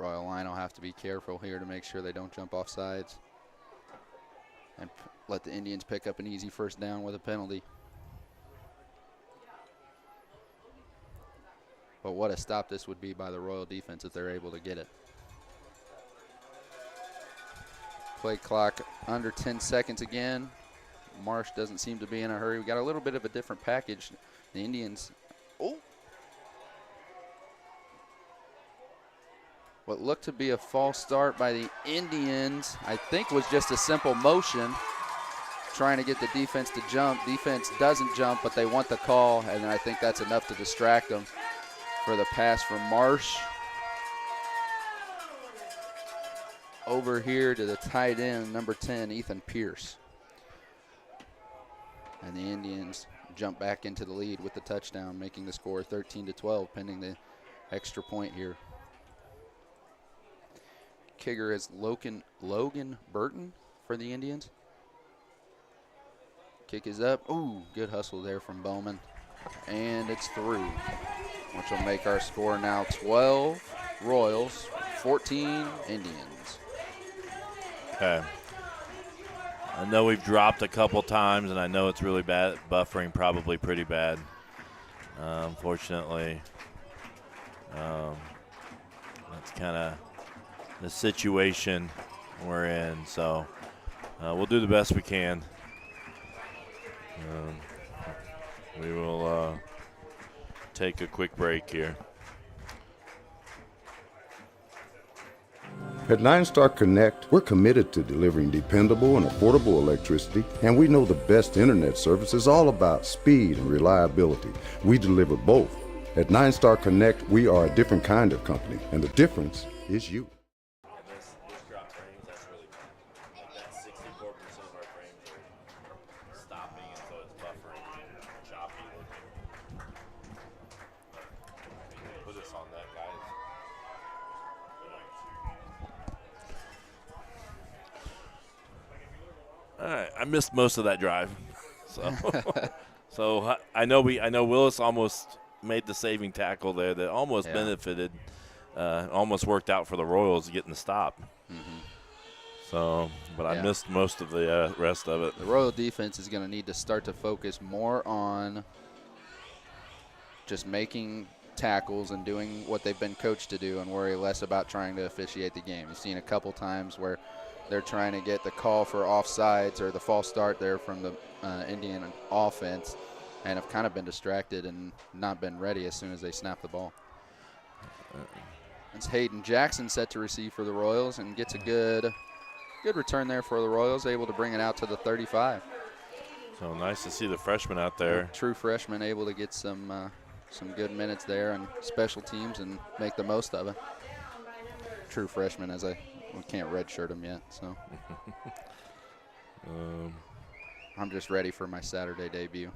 Royal line will have to be careful here to make sure they don't jump off sides and let the Indians pick up an easy first down with a penalty. But what a stop this would be by the Royal defense if they're able to get it. Play clock under 10 seconds again. Marsh doesn't seem to be in a hurry. We got a little bit of a different package. The Indians, what looked to be a false start by the Indians, I think was just a simple motion, trying to get the defense to jump. Defense doesn't jump, but they want the call, and I think that's enough to distract them for the pass from Marsh. Over here to the tight end, number 10, Ethan Pierce. And the Indians jump back into the lead with the touchdown, making the score 13-12, pending the extra point here. Kicker is Logan Burton for the Indians. Kick is up. Ooh, good hustle there from Bowman. And it's through, which will make our score now 12 Royals, 14 Indians. Okay. I know we've dropped a couple times, and I know it's really bad. Buffering probably pretty bad. Unfortunately, that's kind of the situation we're in. So we'll do the best we can. We will take a quick break here. At 9-Star Connect, we're committed to delivering dependable and affordable electricity, and we know the best internet service is all about speed and reliability. We deliver both. At 9-Star Connect, we are a different kind of company, and the difference is you. This drop frames, that's really bad. Like that's 64% of our frames are stopping, and so it's buffering and choppy looking. Put us on that, guys. All right, I missed most of that drive, so I know Willis almost made the saving tackle there that almost benefited, almost worked out for the Royals getting the stop. Mm-hmm. So, but I missed most of the rest of it. The Royal defense is going to need to start to focus more on just making tackles and doing what they've been coached to do, and worry less about trying to officiate the game. You've seen a couple times where they're trying to get the call for offsides or the false start there from the Indian offense, and have kind of been distracted and not been ready as soon as they snap the ball. It's Hayden Jackson set to receive for the Royals and gets a good return there for the Royals, able to bring it out to the 35. So nice to see the freshman out there. True freshman able to get some good minutes there and special teams and make the most of it. True freshman, as we can't redshirt him yet, so. I'm just ready for my Saturday debut.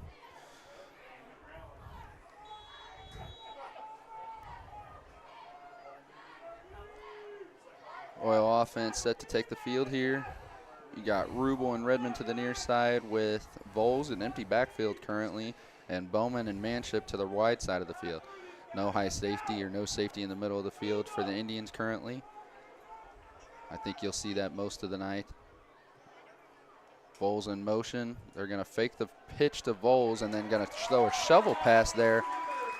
Royal offense set to take the field here. You got Rubel and Redmond to the near side with Voles, an empty backfield currently, and Bowman and Manship to the wide side of the field. No high safety or no safety in the middle of the field for the Indians currently. I think you'll see that most of the night. Voles in motion. They're going to fake the pitch to Voles and then going to throw a shovel pass there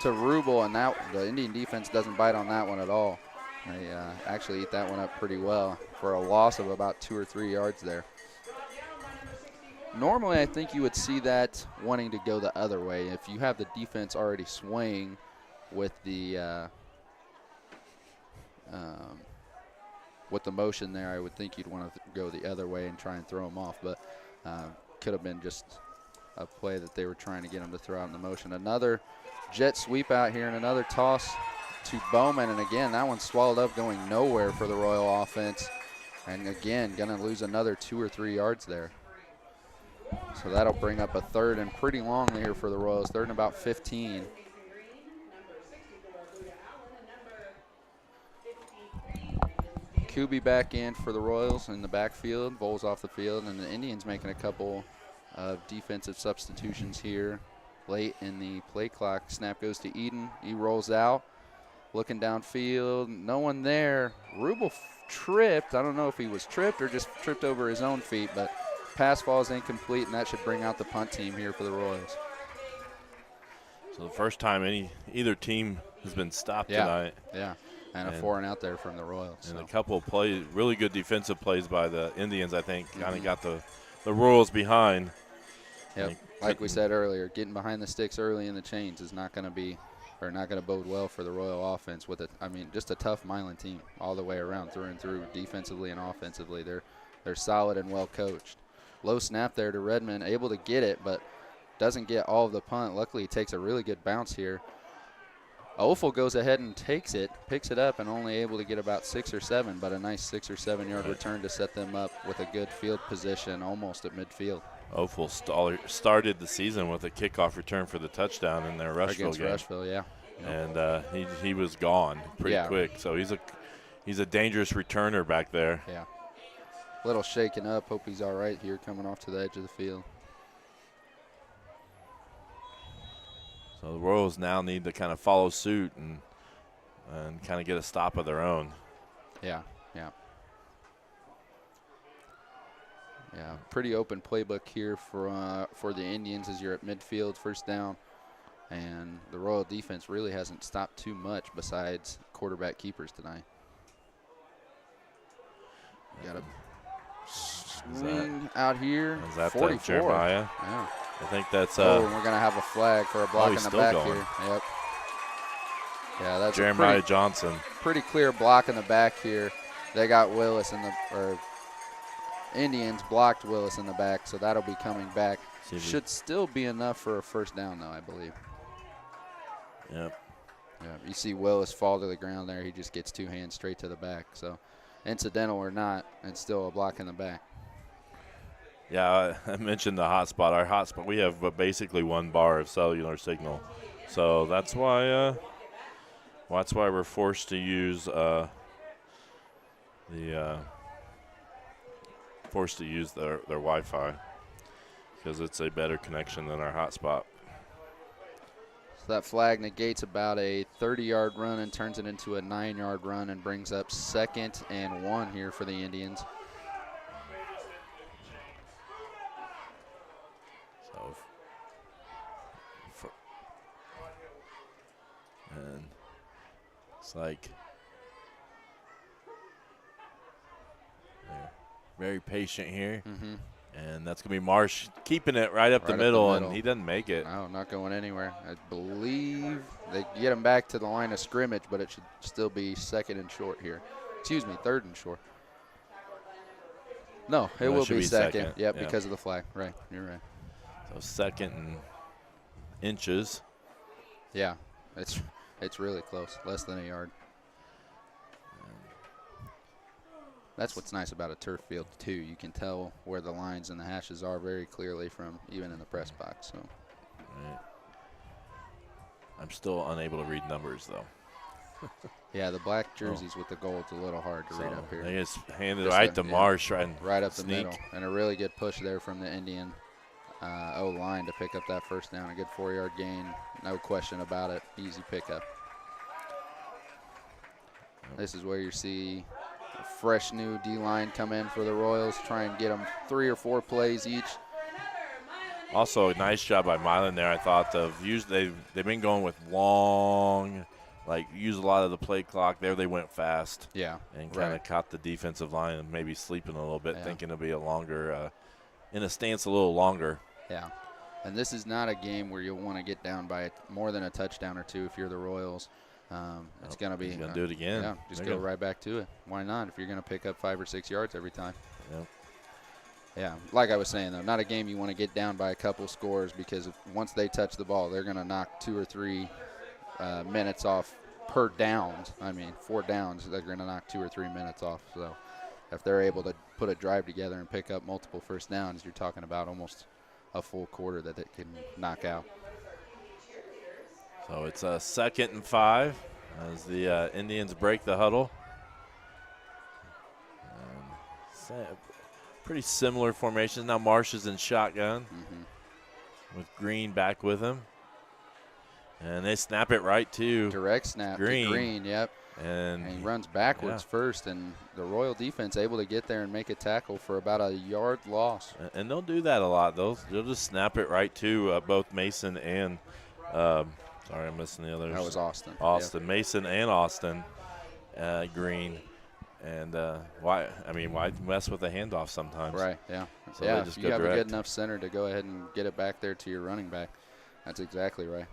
to Rubel, and the Indian defense doesn't bite on that one at all. They actually eat that one up pretty well for a loss of about 2 or 3 yards there. Normally, I think you would see that wanting to go the other way. If you have the defense already swaying with the motion there, I would think you'd want to go the other way and try and throw them off. But could have been just a play that they were trying to get them to throw out in the motion. Another jet sweep out here and another toss to Bowman. And again, that one swallowed up, going nowhere for the Royal offense. And again, going to lose another 2 or 3 yards there. So that'll bring up a third and pretty long here for the Royals. Third and about 15. Kuby back in for the Royals in the backfield. Bowles off the field, and the Indians making a couple of defensive substitutions here late in the play clock. Snap goes to Eden. He rolls out, looking downfield. No one there. Rubel tripped. I don't know if he was tripped or just tripped over his own feet, but pass falls incomplete, and that should bring out the punt team here for the Royals. So the first time either team has been stopped tonight. Yeah, and a 4 and out there from the Royals. And a couple of plays, really good defensive plays by the Indians, I think, kind of got the Royals behind. Yep. Like we said earlier, getting behind the sticks early in the chains is not going to bode well for the Royal offense. Just a tough Milan team all the way around, through and through, defensively and offensively. They're solid and well coached. Low snap there to Redmond, able to get it, but doesn't get all of the punt. Luckily, he takes a really good bounce here. Ophel goes ahead and takes it, picks it up, and only able to get about 6 or 7, but a nice 6 or 7 yard return to set them up with a good field position almost at midfield. Ophel started the season with a kickoff return for the touchdown in their Rushville game. Against Rushville, yeah. And he was gone pretty quick. So he's a dangerous returner back there. Yeah. A little shaken up. Hope he's all right here coming off to the edge of the field. So the Royals now need to kind of follow suit and kind of get a stop of their own. Yeah. Pretty open playbook here for the Indians as you're at midfield, first down. And the Royal defense really hasn't stopped too much besides quarterback keepers tonight. Got a swing out here. Is that 44. Jeremiah? Yeah. I think that's. And we're going to have a flag for a block in the back going. here. Yep. Yeah, that's Jeremiah a Johnson. pretty clear block in the back here. They got Willis Indians blocked Willis in the back, so that'll be coming back. Should still be enough for a first down, though, I believe. Yep. Yeah, you see Willis fall to the ground there. He just gets 2 hands straight to the back. So, incidental or not, it's still a block in the back. Yeah, I mentioned the hotspot. Our hotspot, we have basically 1 bar of cellular signal, so that's why we're forced to use their Wi-Fi because it's a better connection than our hotspot. So that flag negates about a 30-yard run and turns it into a 9-yard run and brings up 2nd and 1 here for the Indians. And it's like they're very patient here. And that's going to be Marsh keeping it right up the middle, and he doesn't make it. No, not going anywhere. I believe they get him back to the line of scrimmage, but it should still be 2nd and short here. Excuse me, 3rd and short. No, it will be second. Yep, yeah, because of the flag. Right, you're right. So 2nd and inches. Yeah, it's really close, less than a yard. That's what's nice about a turf field, too. You can tell where the lines and the hashes are very clearly from even in the press box. So, right. I'm still unable to read numbers, though. Yeah, the black jerseys with the gold's a little hard to read up here. They just handed it right to Marsh. Right up the middle. And a really good push there from the Indian O-line to pick up that first down. A good 4-yard gain. No question about it. Easy pickup. This is where you see a fresh new D-line come in for the Royals, try and get them 3 or 4 plays each. Also, a nice job by Milan there, I thought. They've been going with long, use a lot of the play clock. There they went fast. Yeah. And kind of caught the defensive line and maybe sleeping a little bit, thinking it'll be a longer, in a stance a little longer. Yeah. And this is not a game where you'll want to get down by more than a touchdown or 2 if you're the Royals. It's going to be. He's going to do it again. Yeah, just go right back to it. Why not if you're going to pick up 5 or 6 yards every time? Yeah. Yeah, like I was saying, though, not a game you want to get down by a couple scores because once they touch the ball, they're going to knock 2 or 3 minutes off per downs. 4 downs, they're going to knock 2 or 3 minutes off. So if they're able to put a drive together and pick up multiple first downs, you're talking about almost a full quarter that they can knock out. So it's a 2nd and 5 as the Indians break the huddle. Pretty similar formations. Now Marsh is in shotgun with Green back with him. And they snap it right to direct snap Green. to Green, yep. And he runs backwards first, and the Royal defense able to get there and make a tackle for about a yard loss. And they'll do that a lot. They'll just snap it right to both Mason and sorry, I'm missing the others. That was Austin. Austin, yep. Mason and Austin Green. And why mess with the handoff sometimes? Right, yeah. So yeah, they just if go you have direct. a good enough center to go ahead and get it back there to your running back. That's exactly right.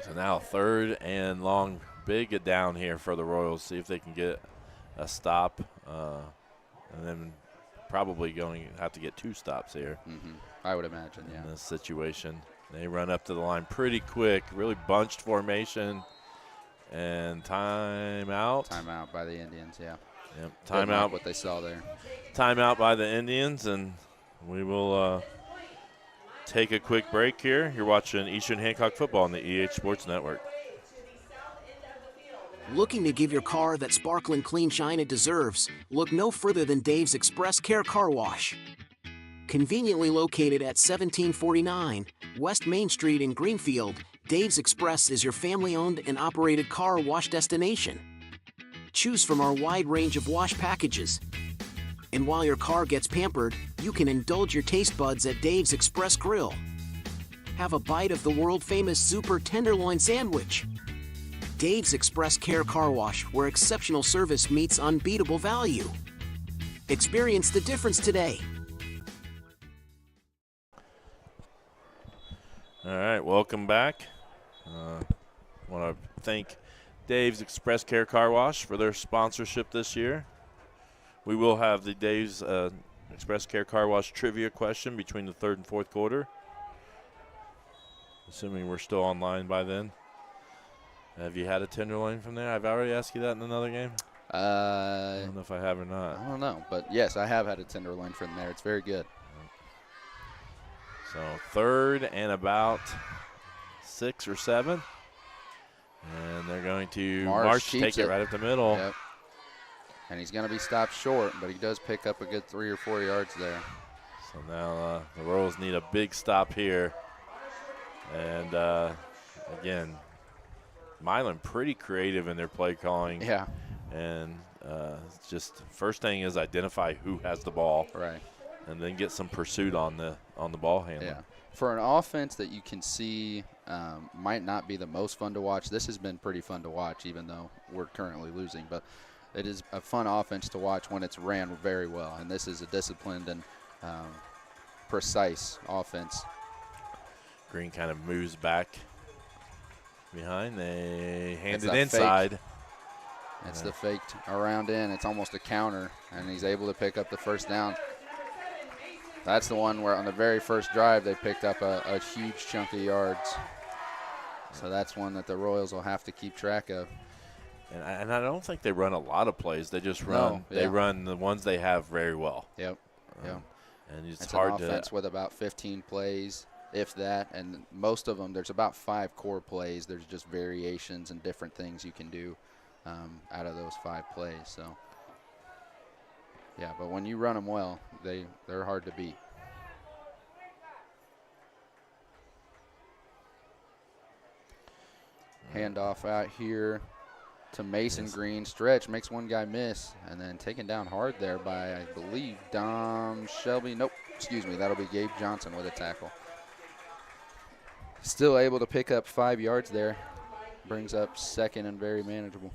So now 3rd and long, big down here for the Royals. See if they can get a stop, and then probably going to have to get 2 stops here. I would imagine, yeah. In this situation, they run up to the line pretty quick, really bunched formation, and timeout. Timeout by the Indians, yeah. Yep, timeout. What they saw there. Timeout by the Indians, and we will take a quick break here. You're watching Eastern Hancock football on the EH Sports Network. Looking to give your car that sparkling clean shine it deserves? Look no further than Dave's Express Care Car Wash. Conveniently located at 1749 West Main Street in Greenfield, Dave's Express is your family-owned and operated car wash destination. Choose from our wide range of wash packages. And while your car gets pampered, you can indulge your taste buds at Dave's Express Grill. Have a bite of the world-famous Super Tenderloin Sandwich. Dave's Express Care Car Wash, where exceptional service meets unbeatable value. Experience the difference today. All right, welcome back. I want to thank Dave's Express Care Car Wash for their sponsorship this year. We will have the Dave's Express Care Car Wash trivia question between the 3rd and 4th quarter, assuming we're still online by then. Have you had a tenderloin from there? I've already asked you that in another game. I don't know if I have or not. I don't know, but yes, I have had a tenderloin from there. It's very good. So 3rd and about 6 or 7. And they're going to Marsh take it right up the middle. Yep. And he's going to be stopped short, but he does pick up a good 3 or 4 yards there. So now the Royals need a big stop here. And, again, Milan pretty creative in their play calling. Yeah. And just first thing is identify who has the ball. Right. And then get some pursuit on the ball handler. Yeah. For an offense that you can see might not be the most fun to watch, this has been pretty fun to watch, even though we're currently losing. But it is a fun offense to watch when it's ran very well. And this is a disciplined and precise offense. Green kind of moves back behind. They hand it a inside. Fake. It's the faked around in. It's almost a counter, and he's able to pick up the first down. That's the one where on the very first drive they picked up a huge chunk of yards. So that's one that the Royals will have to keep track of. And I don't think they run a lot of plays. They just run. They run the ones they have very well. Yep. Yeah. And it's hard an offense with about 15 plays, if that. And most of them, there's about 5 core plays. There's just variations and different things you can do out of those 5 plays. So, yeah, but when you run them well, they're hard to beat. Handoff out here to Mason Green. Stretch, makes one guy miss, and then taken down hard there by, I believe, Dom Shelby. Nope, excuse me, that'll be Gabe Johnson with a tackle. Still able to pick up 5 yards there. Brings up second and very manageable.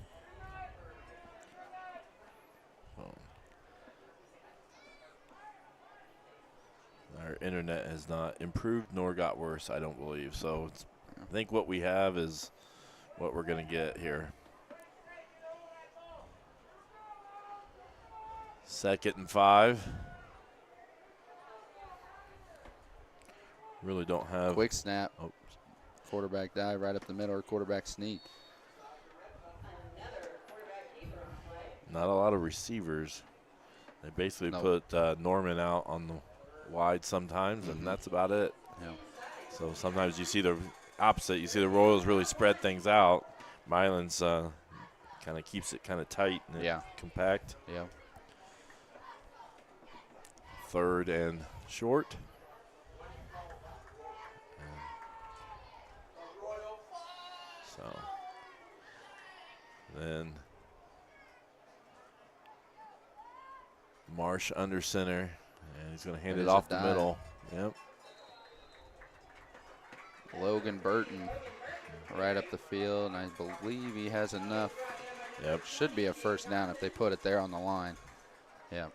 Our internet has not improved nor got worse, I don't believe. So I think what we have is what we're going to get here. 2nd and 5. Really don't have. Quick snap. Oh. Quarterback dive right up the middle, or quarterback sneak. Not a lot of receivers. They basically put Norman out on the wide sometimes, and that's about it. Yeah. So sometimes you see the opposite. You see the Royals really spread things out. Milan's kind of keeps it kind of tight and compact. Yeah. 3rd and short. Then Marsh under center, and he's going to hand it There's a off the dive. middle. Yep. Logan Burton right up the field, and I believe he has enough. Yep. Should be a first down if they put it there on the line. Yeah.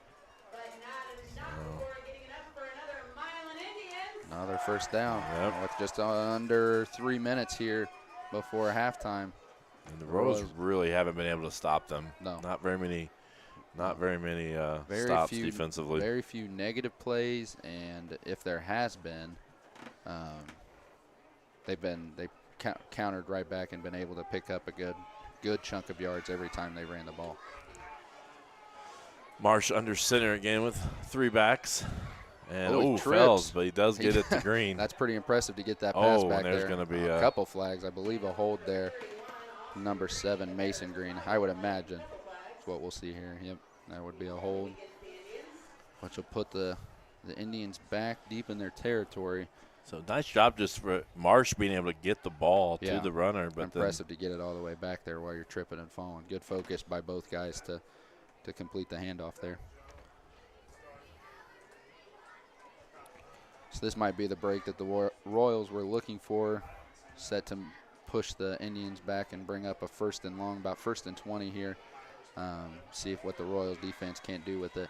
Another first down. Yep. With just under 3 minutes here before halftime. And the Royals really haven't been able to stop them. No. Not very many Very stops few, defensively. Very few negative plays, and if there has been, they've countered right back and been able to pick up a good chunk of yards every time they ran the ball. Marsh under center again with 3 backs. And he fails, but he does get it to Green. That's pretty impressive to get that pass back and there's there. going to be a couple flags. I believe a hold there. Number 7, Mason Green, I would imagine. That's what we'll see here. Yep, that would be a hold, which will put the Indians back deep in their territory. So nice job just for Marsh being able to get the ball to the runner. But impressive to get it all the way back there while you're tripping and falling. Good focus by both guys to complete the handoff there. So this might be the break that the Royals were looking for, set to push the Indians back and bring up a first and long, about 1st and 20 here. See if what the Royals defense can't do with it.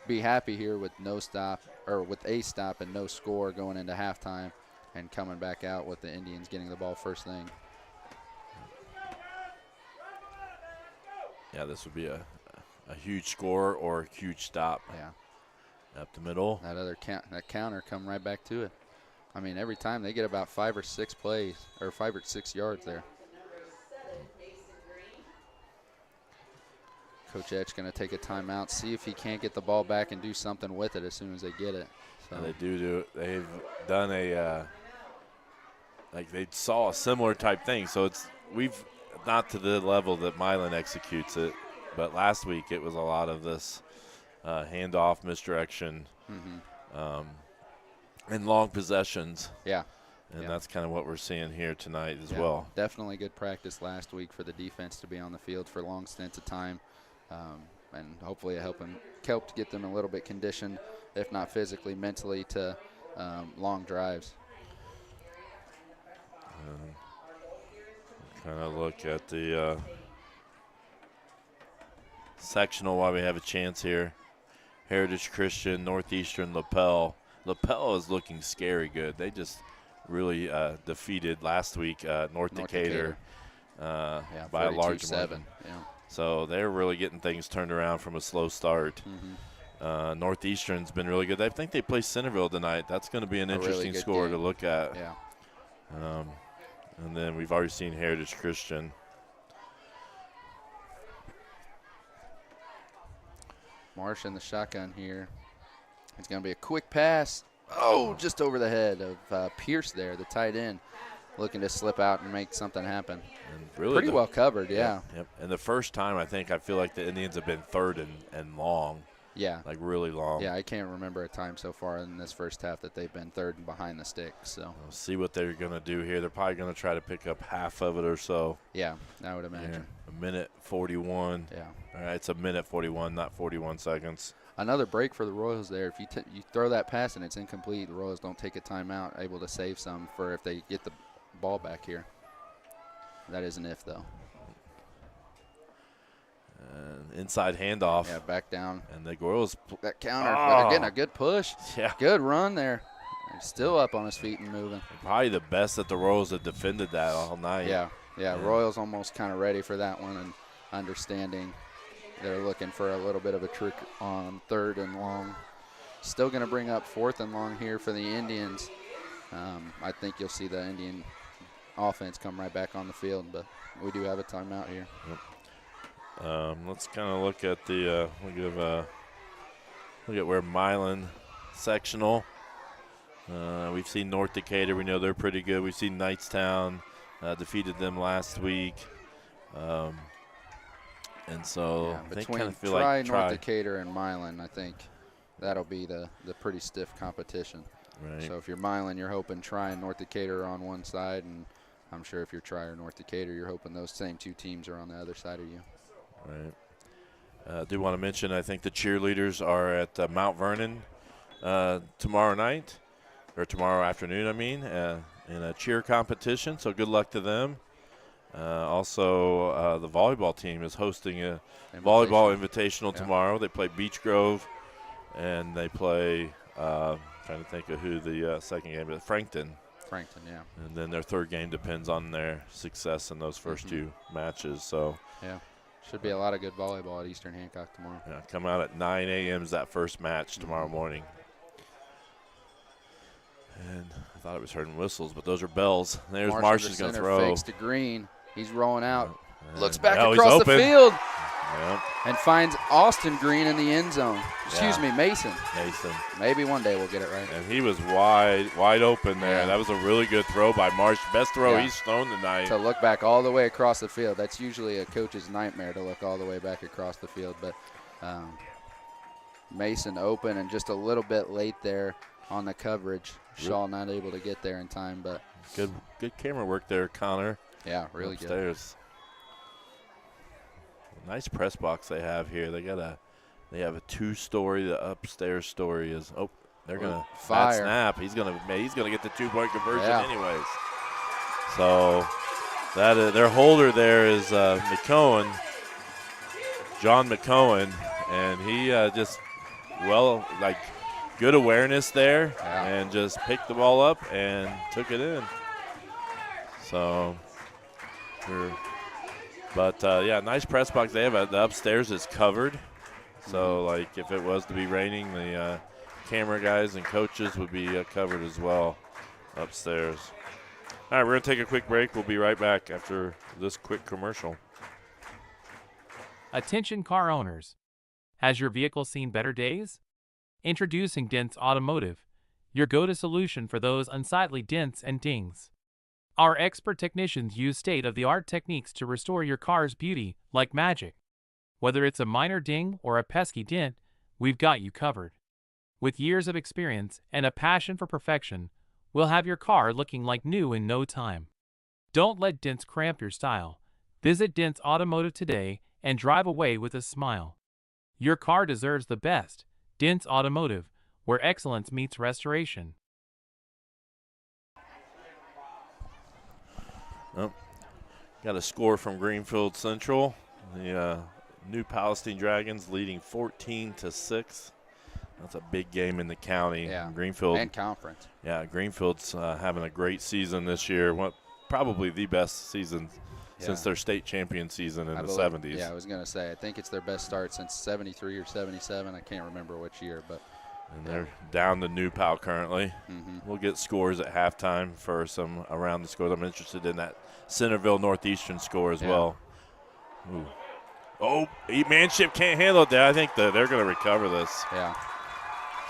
Be happy here with no stop, or with a stop and no score going into halftime, and coming back out with the Indians getting the ball first thing. Yeah, this would be a huge score or a huge stop. Yeah. Up the middle. That counter come right back to it. I mean, every time they get about 5 or 6 plays, or 5 or 6 yards there. Coach Etch going to take a timeout, see if he can't get the ball back and do something with it as soon as they get it. So they do. They've done like they saw a similar type thing. So we've not to the level that Milan executes it, but last week it was a lot of this handoff, misdirection, and long possessions. Yeah. And that's kind of what we're seeing here tonight as Yeah, well. Definitely good practice last week for the defense to be on the field for long stints of time. And hopefully it helped get them a little bit conditioned, if not physically, mentally, to long drives. Kind of look at the sectional while we have a chance here. Heritage Christian, Northeastern, LaPel. LaPel is looking scary good. They just really defeated last week North Decatur by a large margin. Yeah. So they're really getting things turned around from a slow start. Northeastern's been really good. I think they play Centerville tonight. That's going to be an interesting really score game to look at. Yeah. And then we've already seen Heritage Christian. Marsh in the shotgun here. It's going to be a quick pass. Oh, just over the head of Pierce there, the tight end, looking to slip out and make something happen. And really pretty well covered, yeah. Yep. And the first time I feel like the Indians have been 3rd and long. Yeah. Like really long. Yeah, I can't remember a time so far in this first half that they've been 3rd and behind the stick. So we'll see what they're going to do here. They're probably going to try to pick up half of it or so. Yeah, I would imagine. Yeah. 1:41. Yeah. All right, it's 1:41, not 41 seconds. Another break for the Royals there. If you throw that pass and it's incomplete, the Royals don't take a timeout, able to save some for if they get the ball back here. That is an if, though. Inside handoff. Yeah, back down. And the Royals. That counter. But again, a good push. Yeah. Good run there. He's still up on his feet and moving. Probably the best that the Royals have defended that all night. Yeah. Royals almost kind of ready for that one and understanding they're looking for a little bit of a trick on 3rd and long. Still going to bring up 4th and long here for the Indians. I think you'll see the Indian offense come right back on the field, but we do have a timeout here. Yep. Let's kind of look at the look at where Milan sectional. We've seen North Decatur. We know they're pretty good. We've seen Knightstown defeated them last week. And so they kind of feel like North Decatur and Milan, I think that'll be the pretty stiff competition. Right. So if you're Milan, you're hoping try North Decatur on one side and I'm sure if you're Tri or North Decatur, you're hoping those same two teams are on the other side of you. Right. I do want to mention, I think the cheerleaders are at Mount Vernon tomorrow night, or tomorrow afternoon, in a cheer competition, so good luck to them. Also, the volleyball team is hosting a volleyball invitational tomorrow. They play Beech Grove, and they play, trying to think of who the second game is, Frankton. Frankton, yeah. And then their third game depends on their success in those first two matches. So yeah, should be a lot of good volleyball at Eastern Hancock tomorrow. Yeah, come out at 9 a.m. is that first match tomorrow morning. And I thought it was heard in whistles, but those are bells. There's Marshall's going to throw. Fakes to Green. He's rolling out. And looks back across the field. Yep. And finds Austin Green in the end zone. Excuse me, Mason. Maybe one day we'll get it right. And he was wide open there. Yeah. That was a really good throw by Marsh. Best throw he's thrown tonight. To look back all the way across the field. That's usually a coach's nightmare, to look all the way back across the field. But Mason open and just a little bit late there on the coverage. Shaw not able to get there in time, but good camera work there, Connor. Yeah, really upstairs. Nice press box they have here. They have a 2-story. The upstairs story is they're gonna fire. Snap. He's gonna get the 2-point conversion anyways. So their holder there is McCohen, John McCohen, and he just good awareness there and just picked the ball up and took it in. So. But, nice press box. They have the upstairs is covered. So, if it was to be raining, the camera guys and coaches would be covered as well upstairs. All right, we're going to take a quick break. We'll be right back after this quick commercial. Attention car owners. Has your vehicle seen better days? Introducing Dents Automotive, your go-to solution for those unsightly dents and dings. Our expert technicians use state-of-the-art techniques to restore your car's beauty like magic. Whether it's a minor ding or a pesky dent, we've got you covered. With years of experience and a passion for perfection, we'll have your car looking like new in no time. Don't let dents cramp your style. Visit Dents Automotive today and drive away with a smile. Your car deserves the best. Dents Automotive, where excellence meets restoration. Got a score from Greenfield Central. The New Palestine Dragons leading 14-6. That's a big game in the county. Yeah, Greenfield and conference. Yeah, Greenfield's having a great season this year. Probably the best season since their state champion season in the 70s. Yeah, I was going to say, I think it's their best start since 73 or 77. I can't remember which year, but. And they're down to New Pal currently. We'll get scores at halftime for some around the scores. I'm interested in that Centerville Northeastern score as well. Ooh. Oh, Manship can't handle it there. I think they're going to recover this. Yeah.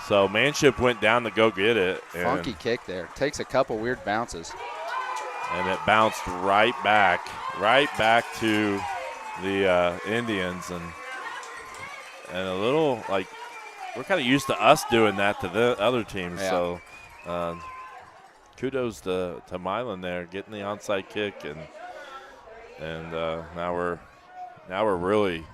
So Manship went down to go get it. Funky kick there. Takes a couple weird bounces. And it bounced right back to the Indians. And a little, we're kind of used to us doing that to the other teams. Yeah. So kudos to Milan there, getting the onside kick. And now we're really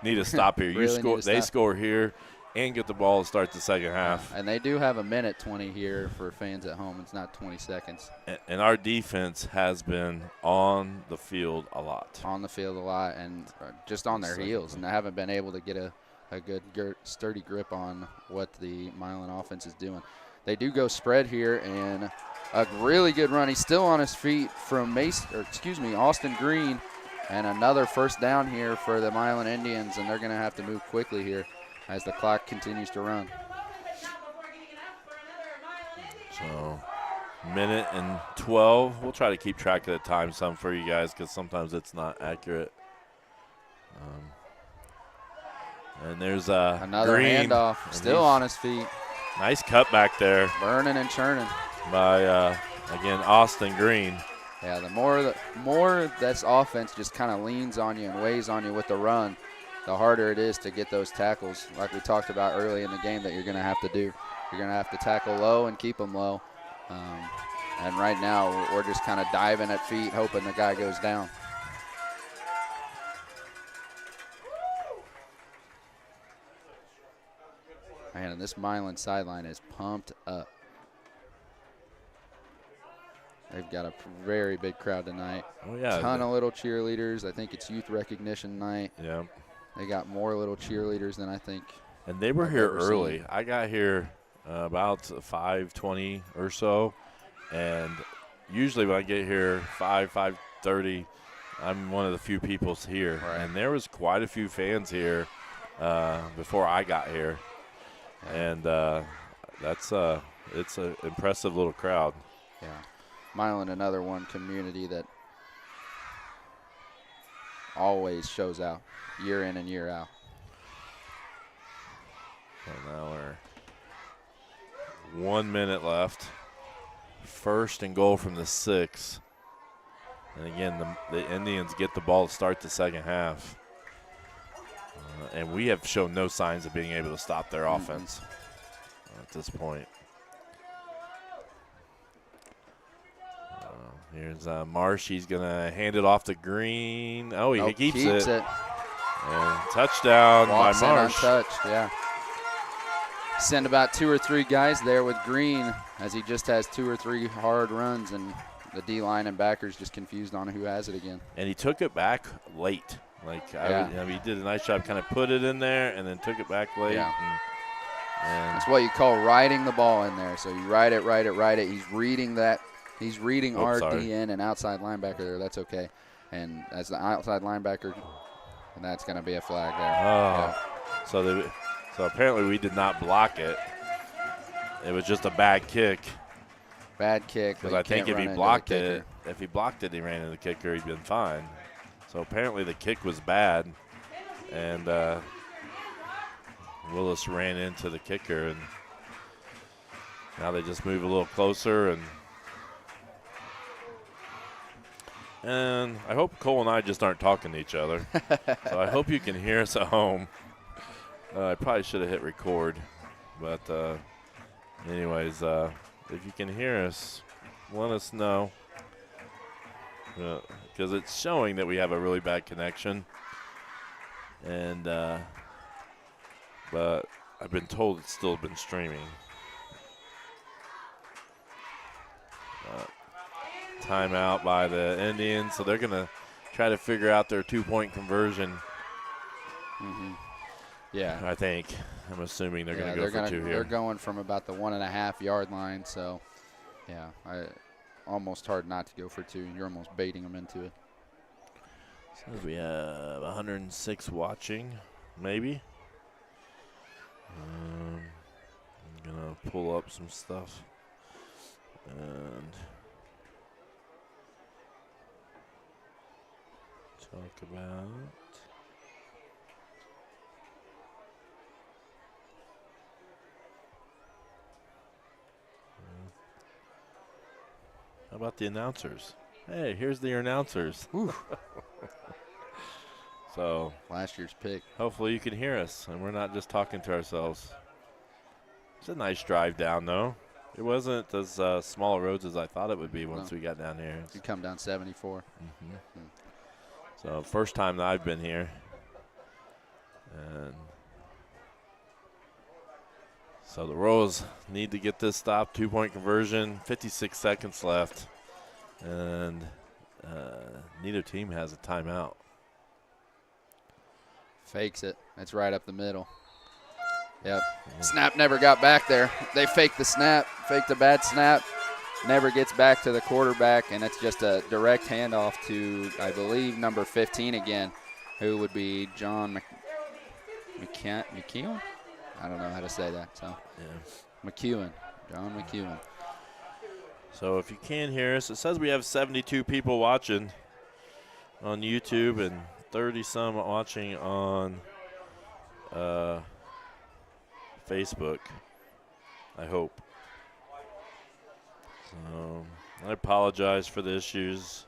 need to stop here. They score here and get the ball to start the second half. And they do have a minute 20 here for fans at home. It's not 20 seconds. And our defense has been on the field a lot. On the field a lot and just on their heels. And they haven't been able to get a good sturdy grip on what the Milan offense is doing. They do go spread here, and a really good run. He's still on his feet from Austin Green. And another first down here for the Milan Indians, and they're going to have to move quickly here as the clock continues to run. So, minute and 12. We'll try to keep track of the time some for you guys because sometimes it's not accurate. And there's another Green, handoff, still on his feet. Nice cut back there. Burning and churning. By, again, Austin Green. Yeah, the more this offense just kind of leans on you and weighs on you with the run, the harder it is to get those tackles, like we talked about early in the game, that you're going to have to do. You're going to have to tackle low and keep them low. And right now, we're just kind of diving at feet, hoping the guy goes down. Man, and this Milan sideline is pumped up. They've got a very big crowd tonight. Oh, yeah. Ton of little cheerleaders. I think it's youth recognition night. Yeah. They got more little cheerleaders than I think. And they were I've here ever early. seen. I got here about 5:20 or so, and usually when I get here 5:30, I'm one of the few people here. Right. And there was quite a few fans here before I got here, and it's an impressive little crowd. Yeah. Milan, another one community that always shows out year in and year out. So now we're 1 minute left. First and goal from the 6. And again, the Indians get the ball to start the second half. And we have shown no signs of being able to stop their offense at this point. Here's Marsh. He's going to hand it off to Green. Oh, he keeps it. And touchdown Walks by in Marsh. untouched, yeah. Send about 2 or 3 guys there with Green as he just has 2 or 3 hard runs, and the D-line and backers just confused on who has it again. And he took it back late. He did a nice job, kind of put it in there and then took it back late. Yeah. And That's what you call riding the ball in there. So you ride it. He's reading that. He's reading our DN and outside linebacker there. That's okay. And as the outside linebacker, and that's going to be a flag there. Oh. Yeah. So apparently we did not block it. It was just a bad kick. Bad kick. Because I think if he blocked it, he ran into the kicker, he'd been fine. So apparently the kick was bad, and Willis ran into the kicker, and now they just move a little closer, and I hope Cole and I just aren't talking to each other. So I hope you can hear us at home. I probably should have hit record, but anyways, if you can hear us, let us know. Because it's showing that we have a really bad connection, and but I've been told it's still been streaming. Timeout by the Indians, so they're gonna try to figure out their 2-point conversion. Mm-hmm. Yeah, I'm assuming they're gonna go for 2 here. They're going from about the 1.5 yard line, so yeah, almost hard not to go for 2. You're almost baiting them into it. So we have 106 watching, maybe. I'm gonna pull up some stuff and talk about. How about the announcers? Hey, here's the announcers. So last year's pick. Hopefully you can hear us and we're not just talking to ourselves. It's a nice drive down, though. It wasn't as small roads as I thought it would be once we got down here. You come down 74. Mm-hmm. So first time that I've been here. And so the Royals need to get this stop. 2-point conversion, 56 seconds left. And neither team has a timeout. Fakes it. It's right up the middle. Yep. Snap never got back there. They faked the snap, faked a bad snap, never gets back to the quarterback, and it's just a direct handoff to, I believe, number 15 again, who would be John McKeown? I don't know how to say that. So yeah. McEwen, John McEwen. So if you can hear us, it says we have 72 people watching on YouTube and 30-some watching on Facebook, I hope. So I apologize for the issues.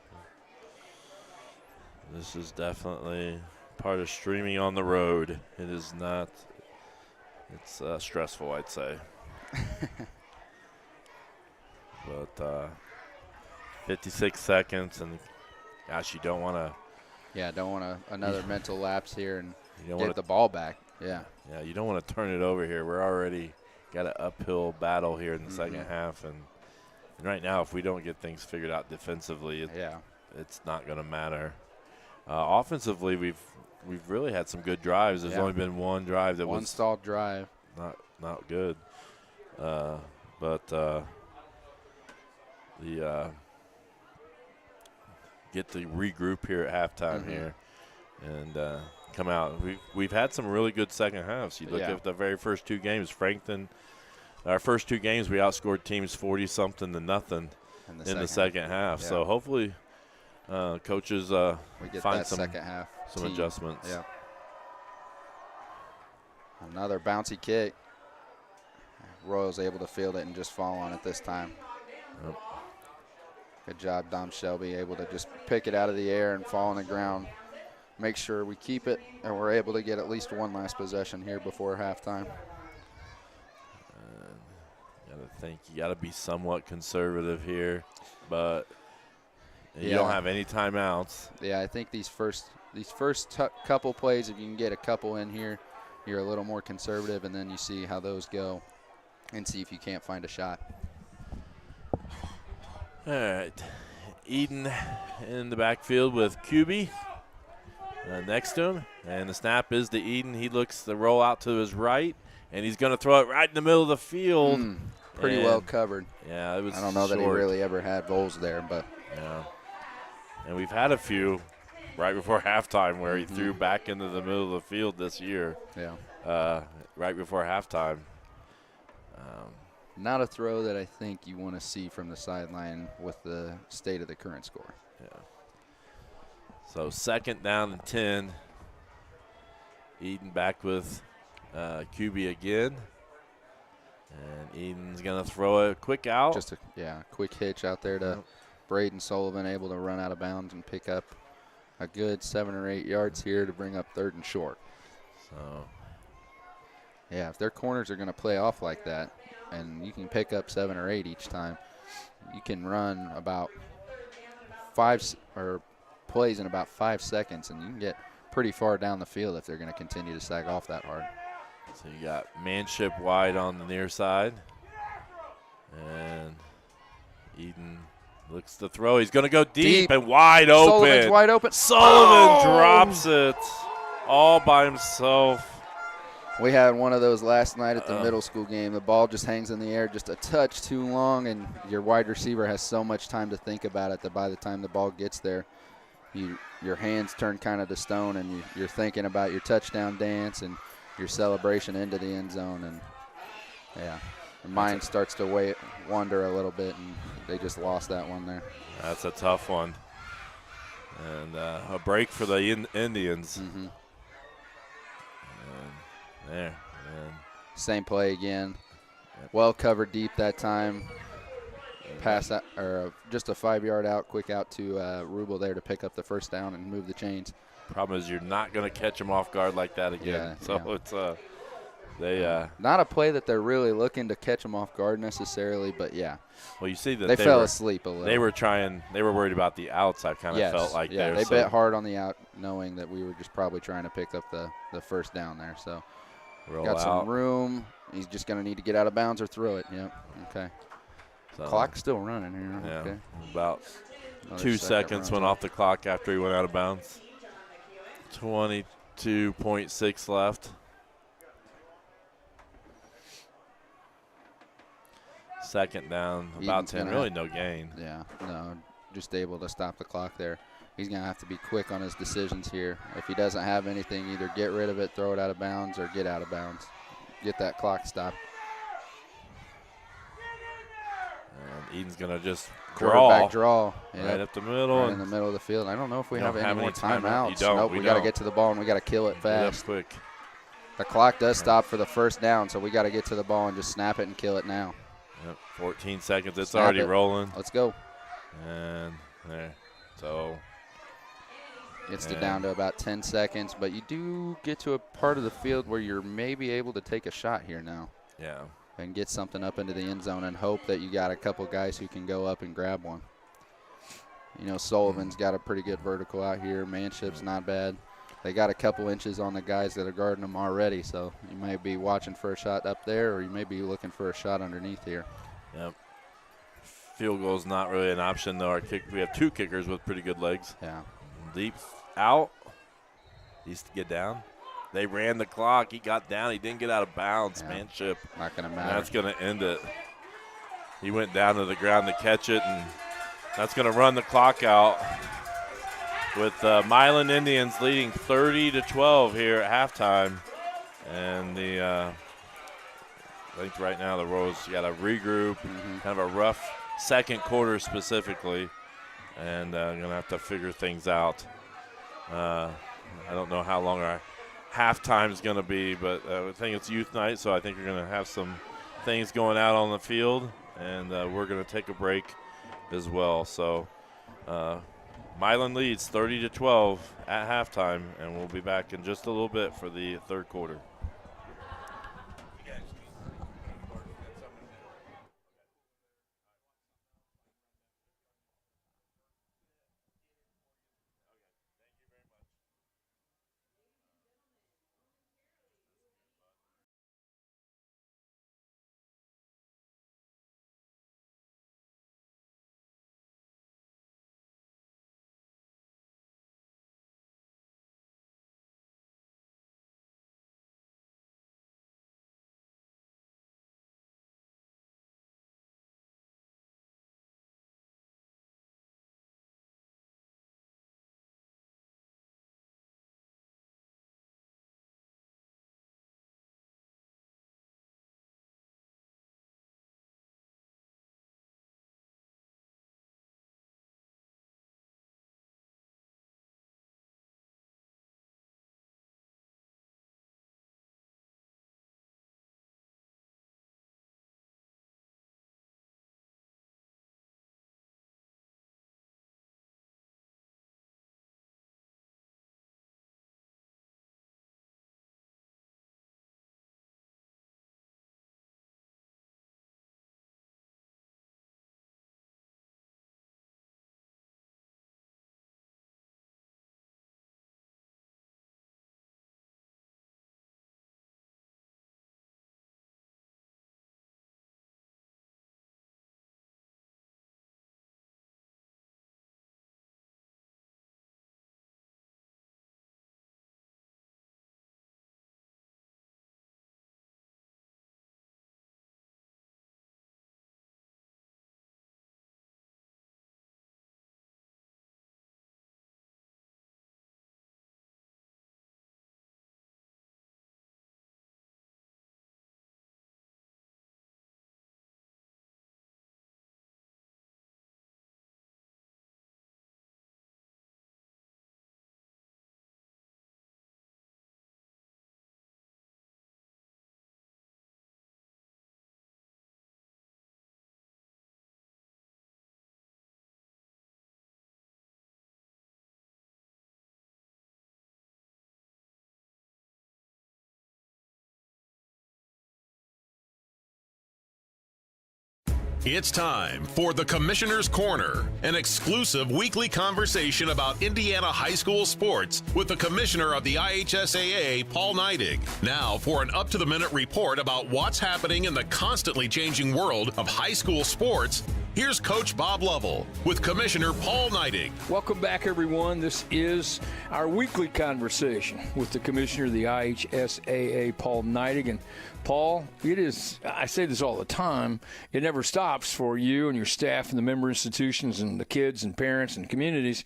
This is definitely part of streaming on the road. It is not, it's stressful, I'd say. But 56 seconds, and gosh, you don't want to. Yeah, don't want another mental lapse here and You don't get want the ball back. Yeah. Yeah, you don't want to turn it over here. We're already got an uphill battle here in the Mm-hmm. second half, and right now, if we don't get things figured out defensively, it's not going to matter. Offensively, we've really had some good drives. There's only been one drive that one was stalled drive. not good. But the get to regroup here at halftime here and come out. We've had some really good second halves. You look at the very first two games, Frankton. Our first two games, we outscored teams 40-something to nothing in the second half. Yeah. So hopefully, coaches we get find that second half some adjustments. Yeah. Another bouncy kick. Royals able to field it and just fall on it this time. Yep. Good job, Dom Shelby, able to just pick it out of the air and fall on the ground. Make sure we keep it, and we're able to get at least one last possession here before halftime. You got to be somewhat conservative here, but you don't have any timeouts. Yeah, I think these first couple plays, if you can get a couple in here, you're a little more conservative, and then you see how those go and see if you can't find a shot. All right, Eden in the backfield with QB next to him, and the snap is to Eden. He looks to roll out to his right, and he's going to throw it right in the middle of the field. Pretty well covered. Yeah, it was I don't know that he really ever had Vols there, but. Yeah. And we've had a few right before halftime where he threw back into the middle of the field this year. Yeah. Right before halftime. Not a throw that I think you want to see from the sideline with the state of the current score. Yeah. So 2nd down and 10. Eden back with QB again. And Eden's going to throw a quick out. Just a quick hitch out there to Braden Sullivan, able to run out of bounds and pick up a good 7 or 8 yards here to bring up 3rd and short. So, yeah, if their corners are going to play off like that, and you can pick up 7 or 8 each time, you can run about 5 or plays in about 5 seconds, and you can get pretty far down the field if they're going to continue to sag off that hard. So you got Manship wide on the near side. And Eden looks to throw. He's going to go deep and wide open. Sullivan's wide open. Sullivan drops it all by himself. We had one of those last night at the middle school game. The ball just hangs in the air just a touch too long, and your wide receiver has so much time to think about it that by the time the ball gets there, your hands turn kind of to stone, and you're thinking about your touchdown dance and your celebration into the end zone, and your mind starts to wander a little bit, and they just lost that one there. That's a tough one. And a break for the Indians. Mm-hmm. And there. And same play again. Yep. Well covered deep that time. Pass that, or just a 5-yard out, quick out to Rubel there to pick up the 1st down and move the chains. Problem is you're not going to catch them off guard like that again. It's not a play that they're really looking to catch them off guard necessarily, but well, you see that they fell asleep a little. They were worried about the outs. I kind of felt like they bet hard on the out, knowing that we were just probably trying to pick up the 1st down there. So got some room. He's just going to need to get out of bounds or throw it. Yep. Okay. So, clock's still running here. Yeah. Okay. About 2 seconds went off the clock after he went out of bounds. 22.6 left. 2nd down, about 10. Really no gain. Yeah, no, just able to stop the clock there. He's going to have to be quick on his decisions here. If he doesn't have anything, either get rid of it, throw it out of bounds, or get out of bounds. Get that clock stopped. And Eden's going to just quarterback draw. Right up the middle. Right in the middle of the field. I don't know if we have any more timeouts. Nope, we got to get to the ball, and we got to kill it fast. Quick. The clock does stop for the 1st down, so we got to get to the ball and just snap it and kill it now. Yep, 14 seconds. It's already rolling. Let's go. And there. So it's down to about 10 seconds, but you do get to a part of the field where you're maybe able to take a shot here now. Yeah. And get something up into the end zone and hope that you got a couple guys who can go up and grab one. Sullivan's got a pretty good vertical out here. Manship's not bad. They got a couple inches on the guys that are guarding them already, so you may be watching for a shot up there, or you may be looking for a shot underneath here. Yep. Field goal is not really an option, though. We have 2 kickers with pretty good legs. Yeah. Deep out. Needs to get down. They ran the clock. He got down. He didn't get out of bounds. Yeah. Manship. Not going to matter. That's going to end it. He went down to the ground to catch it, and that's going to run the clock out with Milan Indians leading 30-12 here at halftime. And I think right now the Royals got to regroup, kind of a rough second quarter specifically, and going to have to figure things out. I don't know how long our halftime is going to be, but I think it's youth night, so I think we're going to have some things going out on the field, and we're going to take a break as well. So Milan leads 30-12 at halftime, and we'll be back in just a little bit for the third quarter. It's time for the Commissioner's Corner, an exclusive weekly conversation about Indiana high school sports with the Commissioner of the IHSAA, Paul Neidig. Now for an up-to-the-minute report about what's happening in the constantly changing world of high school sports, here's Coach Bob Lovell with Commissioner Paul Neidig. Welcome back, everyone. This is our weekly conversation with the Commissioner of the IHSAA, Paul Neidig. And Paul, it is, I say this all the time, it never stops for you and your staff and the member institutions and the kids and parents and communities.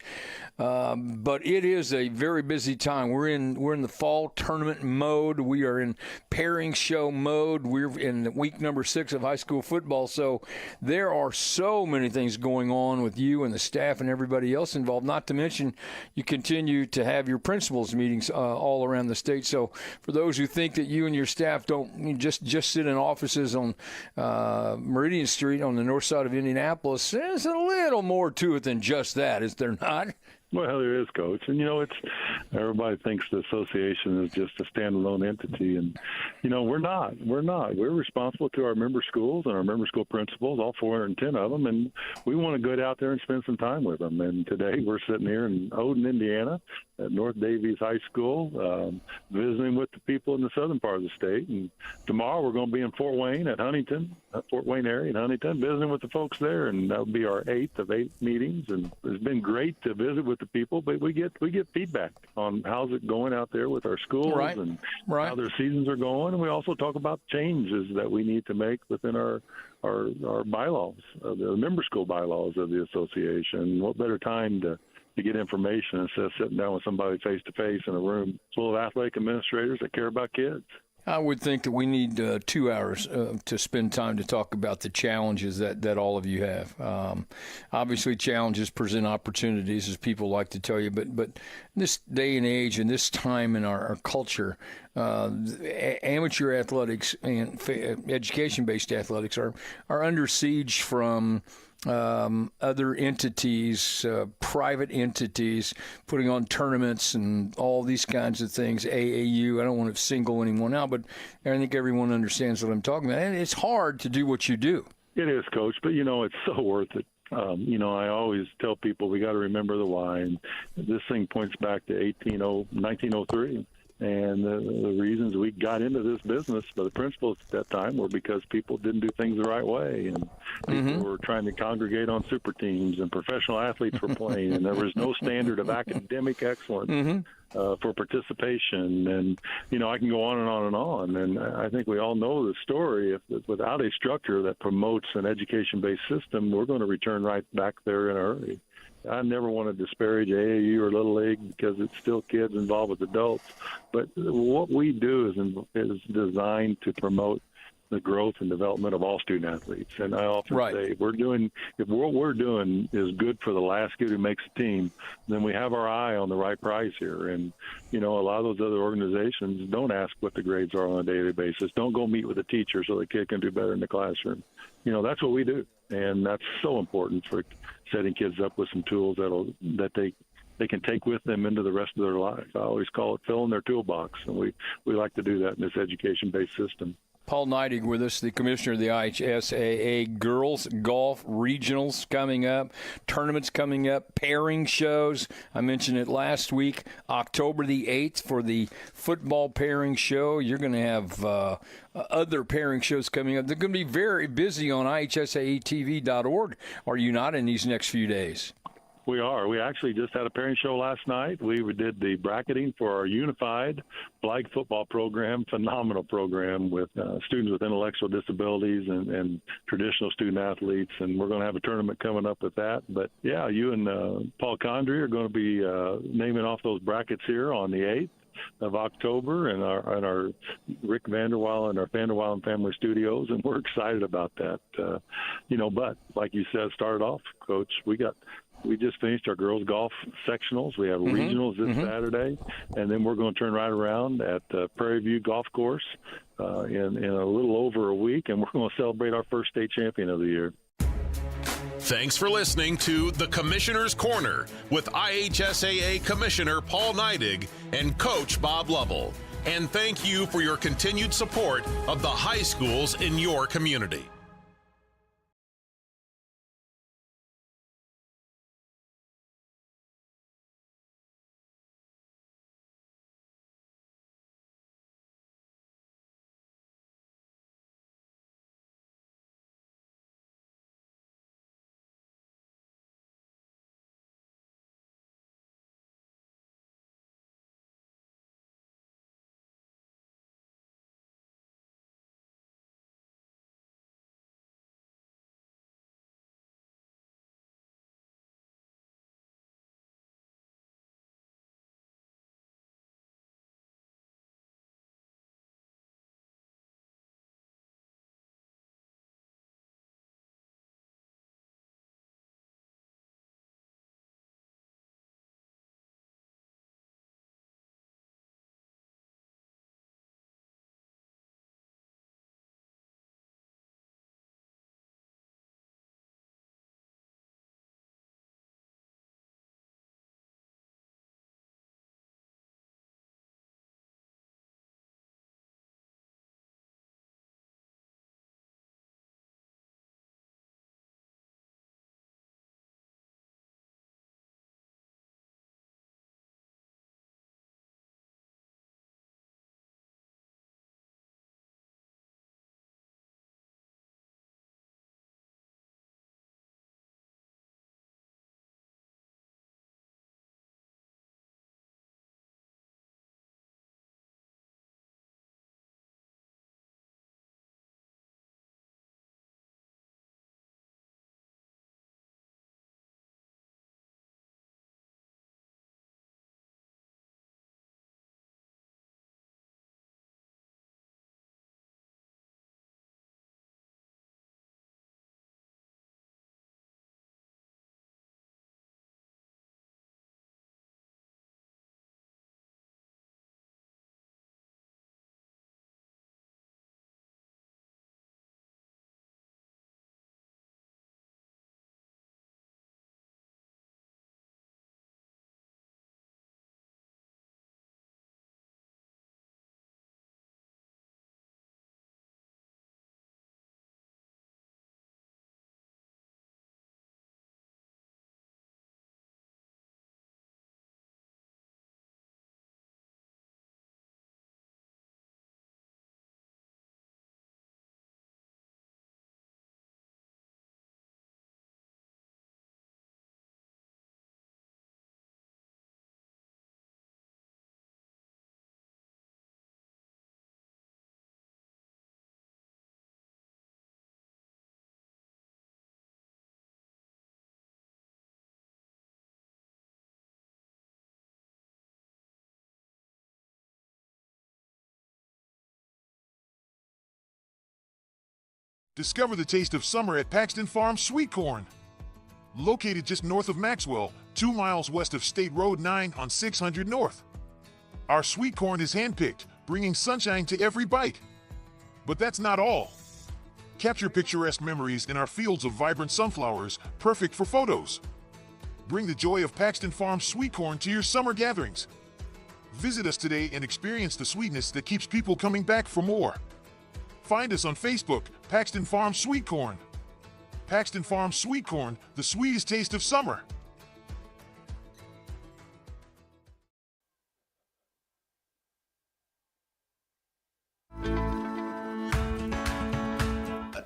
But it is a very busy time. We're in the fall tournament mode. We are in pairing show mode. We're in week number 6 of high school football. So there are so many things going on with you and the staff and everybody else involved, not to mention you continue to have your principals meetings all around the state. So for those who think that you and your staff don't just sit in offices on Meridian Street on the north side of Indianapolis, there's a little more to it than just that, is there not? Well, there is, Coach. And, it's everybody thinks the association is just a standalone entity. And, we're not. We're not. We're responsible to our member schools and our member school principals, all 410 of them. And we want to get out there and spend some time with them. And today we're sitting here in Odin, Indiana, at North Davies High School, visiting with the people in the southern part of the state. And tomorrow we're going to be in Fort Wayne at Huntington, Fort Wayne area in Huntington, visiting with the folks there. And that'll be our 8th of 8 meetings. And it's been great to visit with the people, but we get feedback on how's it going out there with our schools and how their seasons are going. And we also talk about changes that we need to make within our bylaws, the member school bylaws of the association. What better time to get information instead of sitting down with somebody face to face in a room full of athletic administrators that care about kids. I would think that we need 2 hours to spend time to talk about the challenges that all of you have. Obviously, challenges present opportunities, as people like to tell you, but this day and age and this time in our culture, amateur athletics and education-based athletics are under siege from other entities, private entities, putting on tournaments and all these kinds of things. AAU, I don't want to single anyone out, but I think everyone understands what I'm talking about. And it's hard to do what you do. It is, Coach, but, it's so worth it. I always tell people we got to remember the why. And this thing points back to 1903. And the reasons we got into this business by the principals at that time were because people didn't do things the right way. And people were trying to congregate on super teams, and professional athletes were playing. And there was no standard of academic excellence for participation. And, I can go on and on and on. And I think we all know the story. Without a structure that promotes an education-based system, we're going to return right back there in a hurry. I never want to disparage AAU or Little League because it's still kids involved with adults. But what we do is designed to promote the growth and development of all student athletes. And I often say, if what we're doing is good for the last kid who makes a team, then we have our eye on the right prize here. And, a lot of those other organizations don't ask what the grades are on a daily basis. Don't go meet with a teacher so the kid can do better in the classroom. That's what we do. And that's so important for setting kids up with some tools that they can take with them into the rest of their life. I always call it filling their toolbox, and we like to do that in this education-based system. Paul Neidig with us, the commissioner of the IHSAA. Girls Golf Regionals coming up, tournaments coming up, pairing shows. I mentioned it last week, October the 8th for the football pairing show. You're going to have other pairing shows coming up. They're going to be very busy on IHSAATV.org, are you not, in these next few days? We are. We actually just had a pairing show last night. We did the bracketing for our unified flag football program, phenomenal program with students with intellectual disabilities and traditional student athletes. And we're going to have a tournament coming up with that. But, yeah, you and Paul Condrey are going to be naming off those brackets here on the 8th of October in our Rick Vanderweilen and our Vanderweilen Family Studios, and we're excited about that. But like you said, started off, Coach, we just finished our girls golf sectionals. We have regionals this Saturday, and then we're going to turn right around at Prairie View Golf Course in a little over a week, and we're going to celebrate our first state champion of the year. Thanks for listening to The Commissioner's Corner with IHSAA Commissioner Paul Neidig and Coach Bob Lovell. And thank you for your continued support of the high schools in your community. Discover the taste of summer at Paxton Farms Sweet Corn. Located just north of Maxwell, 2 miles west of State Road 9 on 600 North. Our sweet corn is handpicked, bringing sunshine to every bite. But that's not all. Capture picturesque memories in our fields of vibrant sunflowers, perfect for photos. Bring the joy of Paxton Farms Sweet Corn to your summer gatherings. Visit us today and experience the sweetness that keeps people coming back for more. Find us on Facebook, Paxton Farms Sweet Corn. Paxton Farms Sweet Corn, the sweetest taste of summer.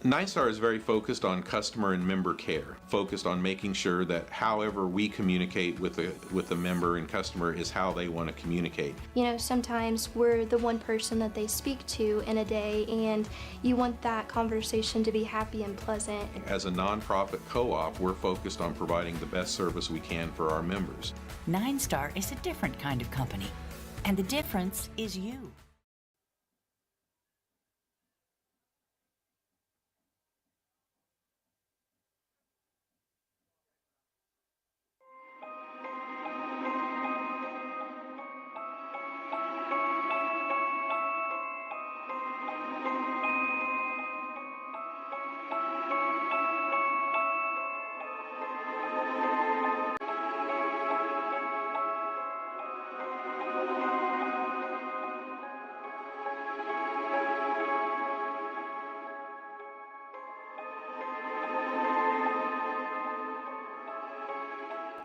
Nine Star is very focused on customer and member care, focused on making sure that however we communicate with the member and customer is how they want to communicate. You know, sometimes we're the one person that they speak to in a day, and you want that conversation to be happy and pleasant. As a nonprofit co-op, we're focused on providing the best service we can for our members. Nine Star is a different kind of company, and the difference is you.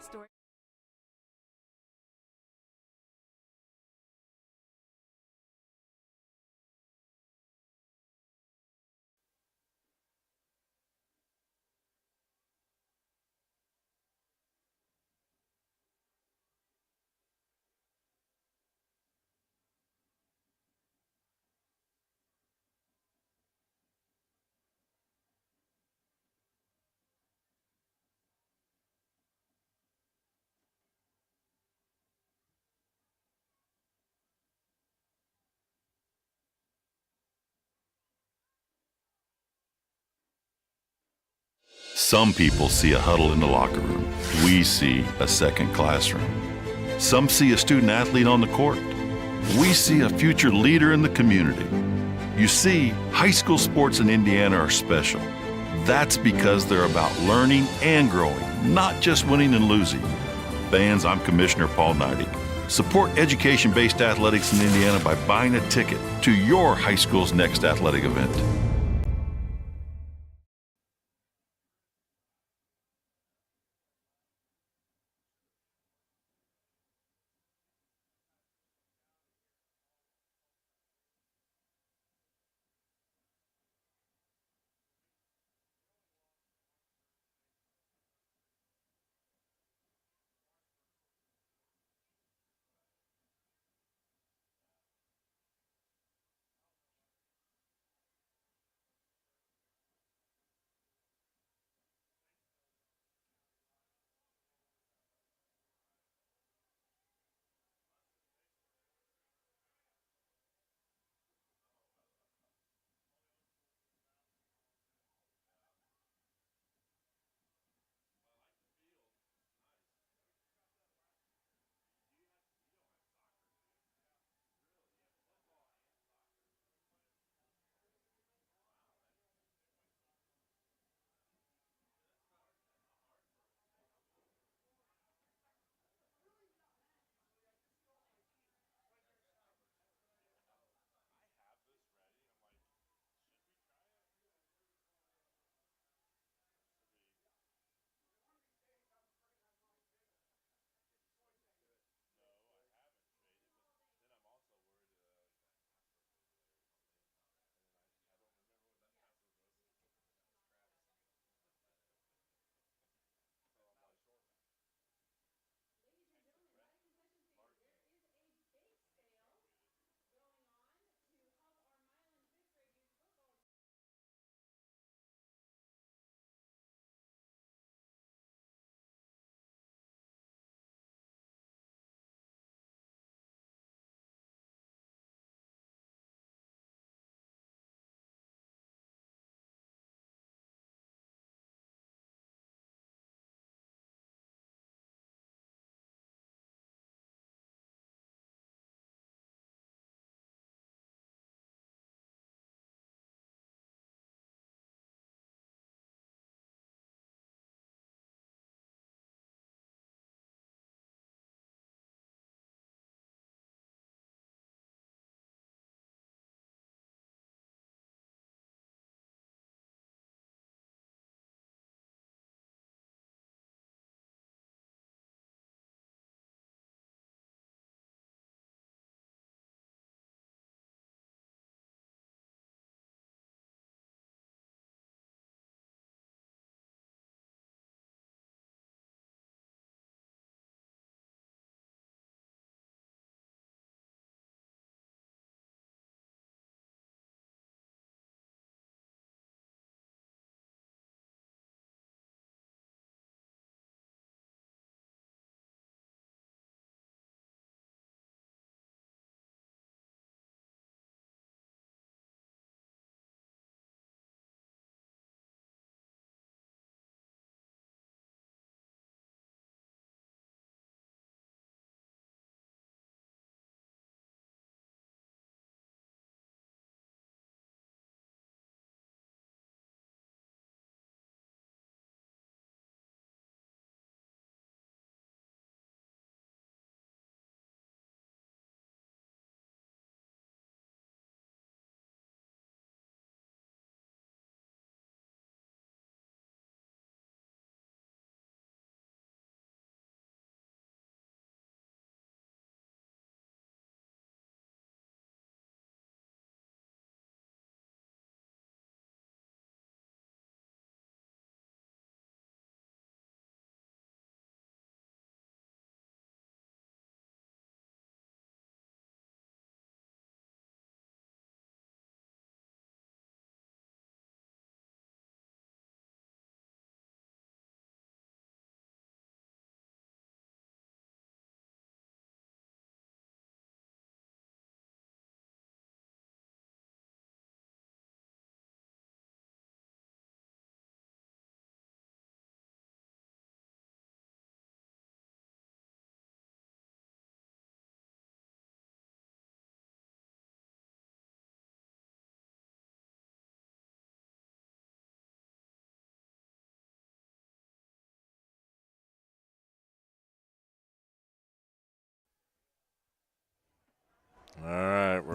Story. Some people see a huddle in the locker room. We see a second classroom. Some see a student athlete on the court. We see a future leader in the community. You see, high school sports in Indiana are special. That's because they're about learning and growing, not just winning and losing. Fans, I'm Commissioner Paul Neidig. Support education-based athletics in Indiana by buying a ticket to your high school's next athletic event.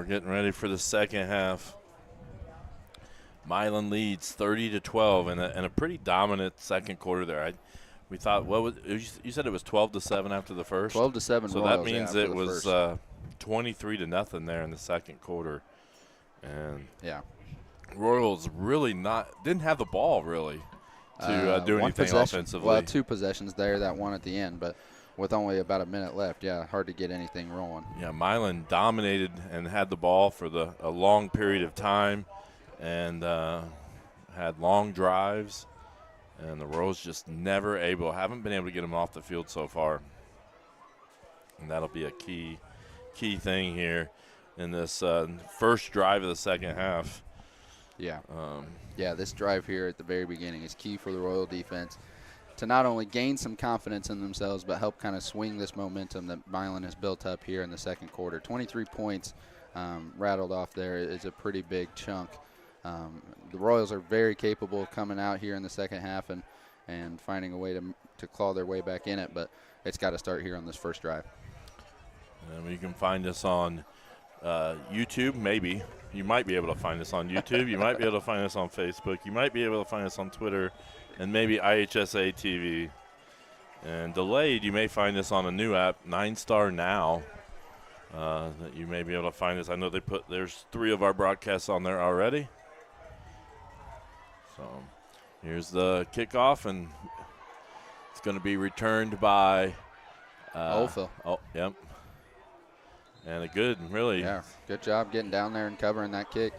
getting ready for the second half. Milan leads 30-12 in a pretty dominant second quarter there. We thought, you said it was 12-7 after the first? 12-7. So that means it was 23-0 there in the second quarter. And yeah, Royals really didn't have the ball really to do anything offensively. Well, 2 possessions there, that one at the end, but with only about a minute left, hard to get anything rolling. Yeah, Milan dominated and had the ball for a long period of time and had long drives, and the Royals just haven't been able to get them off the field so far. And that'll be a key thing here in this first drive of the second half. Yeah. This drive here at the very beginning is key for the Royal defense to not only gain some confidence in themselves, but help kind of swing this momentum that Milan has built up here in the second quarter. 23 points rattled off there is a pretty big chunk. The Royals are very capable of coming out here in the second half and finding a way to claw their way back in it, but it's got to start here on this first drive. And you can find us on YouTube, maybe. You might be able to find us on YouTube. You might be able to find us on Facebook. You might be able to find us on Twitter and maybe IHSA TV. And delayed, you may find us on a new app, 9-Star Now, that you may be able to find us. I know there's 3 of our broadcasts on there already. So here's the kickoff, and it's going to be returned by Olfa. Oh, yep. And a good job getting down there and covering that kick.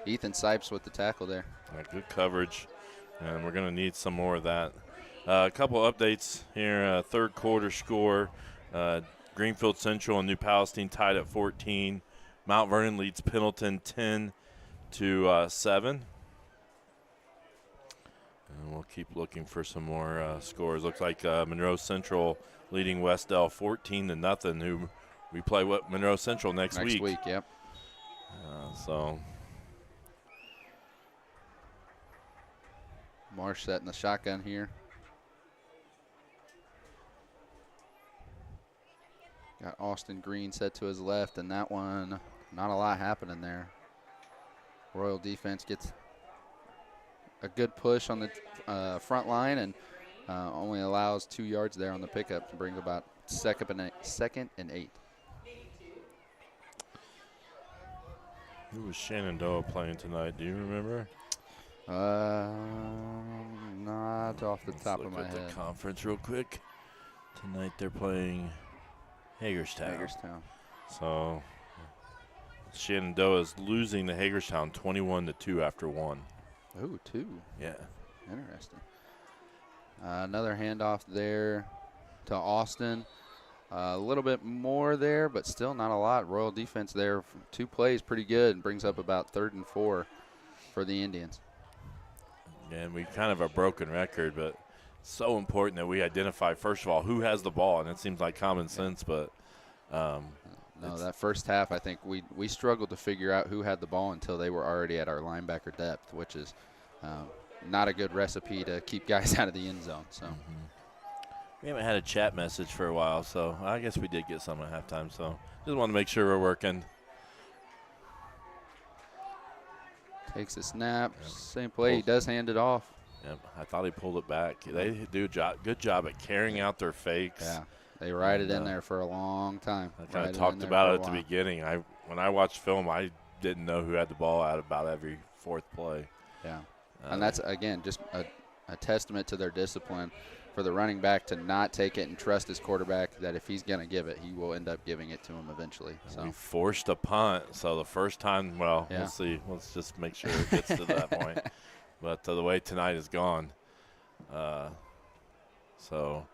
Ethan Sipes with the tackle there. Good coverage, and we're going to need some more of that. A couple updates here. Third quarter score. Greenfield Central and New Palestine tied at 14. Mount Vernon leads Pendleton 10-7. And we'll keep looking for some more scores. Looks like Monroe Central leading Westdale 14-0, who we play Monroe Central next week. Next week, yep. So Marsh setting the shotgun here. Got Austin Green set to his left, and that one, not a lot happening there. Royal defense gets a good push on the front line and only allows 2 yards there on the pickup to bring about second and 8. Who was Shenandoah playing tonight? Do you remember? Not off the top of my head. Look at the conference real quick. Tonight they're playing Hagerstown. So Shenandoah is losing to Hagerstown 21-2 after 1. Ooh, 2. Yeah. Interesting. Another handoff there to Austin. A little bit more there, but still not a lot. Royal defense there. 2 plays, pretty good, and brings up about 3rd and 4 for the Indians. And we kind of a broken record, but it's so important that we identify, first of all, who has the ball. And it seems like common sense, but that first half, I think we struggled to figure out who had the ball until they were already at our linebacker depth, which is not a good recipe to keep guys out of the end zone. So. We haven't had a chat message for a while, so I guess we did get some at halftime. So just want to make sure we're working. Takes a snap. Yep. Same play. He does hand it off. Yep. I thought he pulled it back. They do a good job at carrying out their fakes. Yeah. They ride it in there for a long time. I kind of talked about it at the beginning. When I watched film, I didn't know who had the ball at about every 4th play. Yeah. And that's, again, just a testament to their discipline for the running back to not take it and trust his quarterback that if he's going to give it, he will end up giving it to him eventually. So we forced a punt. So the first time, we'll see. Let's just make sure it gets to that point. But the way tonight is gone. So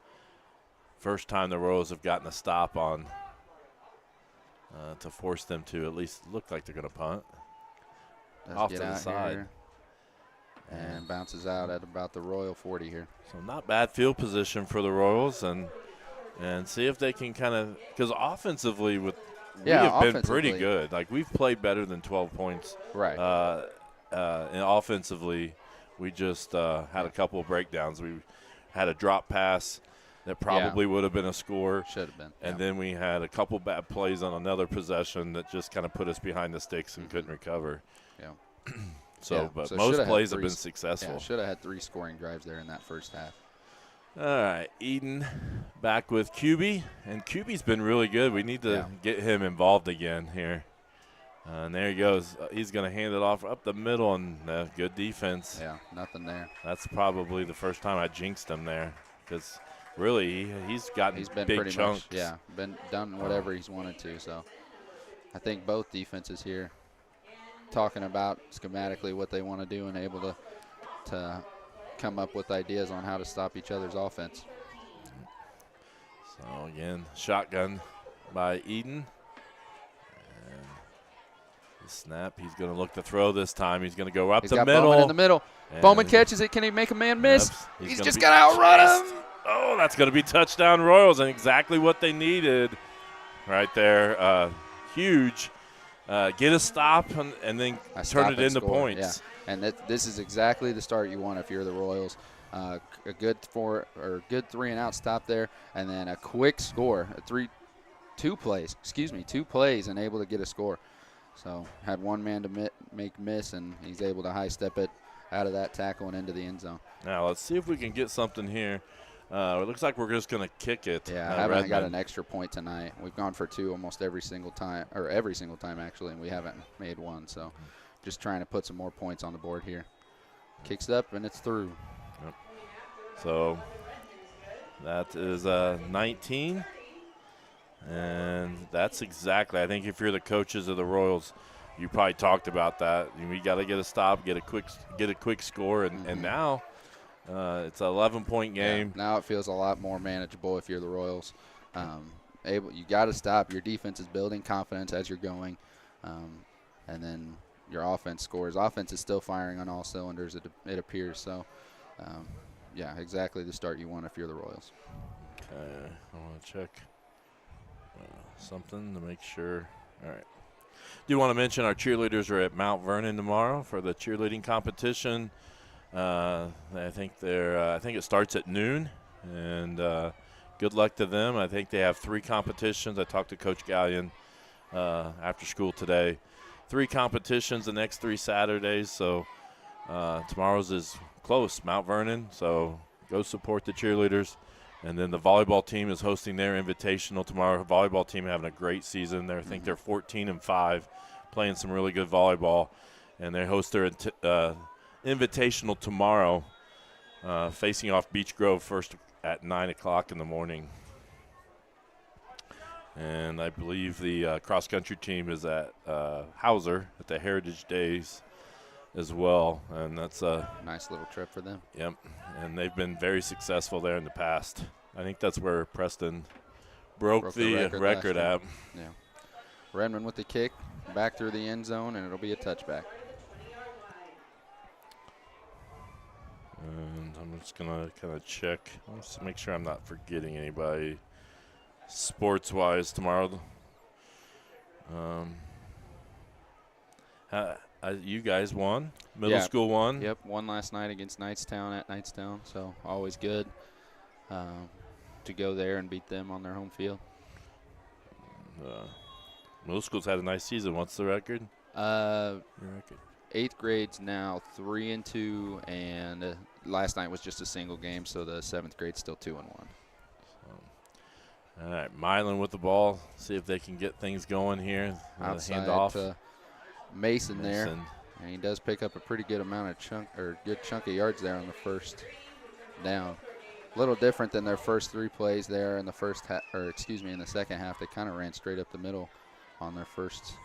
first time the Royals have gotten a stop on to force them to at least look like they're going to punt. Off to the side. Here. And bounces out at about the Royal 40 here. So not bad field position for the Royals, and see if they can kind of, because offensively we have been pretty good. Like we've played better than 12 points. Right. And offensively, we just had a couple of breakdowns. We had a drop pass that probably would have been a score. Should have been. And then we had a couple bad plays on another possession that just kind of put us behind the sticks and couldn't recover. Yeah. But most plays have been successful. Yeah, should have had 3 scoring drives there in that first half. All right, Eden back with QB, and QB's been really good. We need to get him involved again here. And there he goes. He's going to hand it off up the middle, and good defense. Yeah, nothing there. That's probably the first time I jinxed him there, because really he's gotten been big pretty chunks. Much, been done whatever he's wanted to. So I think both defenses here talking about schematically what they want to do and able to come up with ideas on how to stop each other's offense. So again, shotgun by Eden. And the snap, he's going to look to throw this time. He's going to go up the middle. Bowman in the middle. Bowman catches it. Can he make a man miss? He's just got to outrun him. Oh, that's going to be touchdown Royals, and exactly what they needed right there. Huge. Get a stop and then turn it into points. Yeah. And this is exactly the start you want if you're the Royals. A good 3 and out stop there, and then a quick score. 2 plays and able to get a score. So had one man to make miss, and he's able to high step it out of that tackle and into the end zone. Now let's see if we can get something here. It looks like we're just going to kick it. Yeah, I haven't got an extra point tonight. We've gone for 2 almost every single time actually, and we haven't made 1. So just trying to put some more points on the board here. Kicks it up, and it's through. Yep. So that is 19. And that's exactly, I think if you're the coaches of the Royals, you probably talked about that. We got to get a stop, get a quick score, and now it's an 11-point game. Yeah, now it feels a lot more manageable if you're the Royals. You got to stop. Your defense is building confidence as you're going, and then your offense scores. Offense is still firing on all cylinders, it appears. So, exactly the start you want if you're the Royals. Okay, I want to check something to make sure. All right. Do want to mention our cheerleaders are at Mount Vernon tomorrow for the cheerleading competition. I think it starts at noon, and good luck to them. I think they have 3 competitions. I talked to Coach Gallion after school today. 3 competitions the next 3 Saturdays, so tomorrow's is close, Mount Vernon, so go support the cheerleaders. And then the volleyball team is hosting their invitational tomorrow. Volleyball team having a great season. I think they're 14-5, playing some really good volleyball, and they host their invitational tomorrow, facing off Beech Grove first at 9 o'clock in the morning. And I believe the cross-country team is at Hauser at the Heritage Days as well, and that's a nice little trip for them. Yep, and they've been very successful there in the past. I think that's where Preston broke the record at. Yeah. Redmond with the kick, back through the end zone, and it'll be a touchback. And I'm just going to kind of check. Let's make sure I'm not forgetting anybody sports-wise tomorrow. You guys won. Middle school won. Yep, won last night against Knightstown at Knightstown, so always good to go there and beat them on their home field. Middle school's had a nice season. What's the record? Your record. 8th grade's now 3-2, and last night was just a single game, so the 7th grade's still 2-1. All right, Milan with the ball. See if they can get things going here. Outside handoff to Mason there, and he does pick up a pretty good amount of good chunk of yards there on the first down. A little different than their first 3 plays there in the in the second half. They kind of ran straight up the middle on their first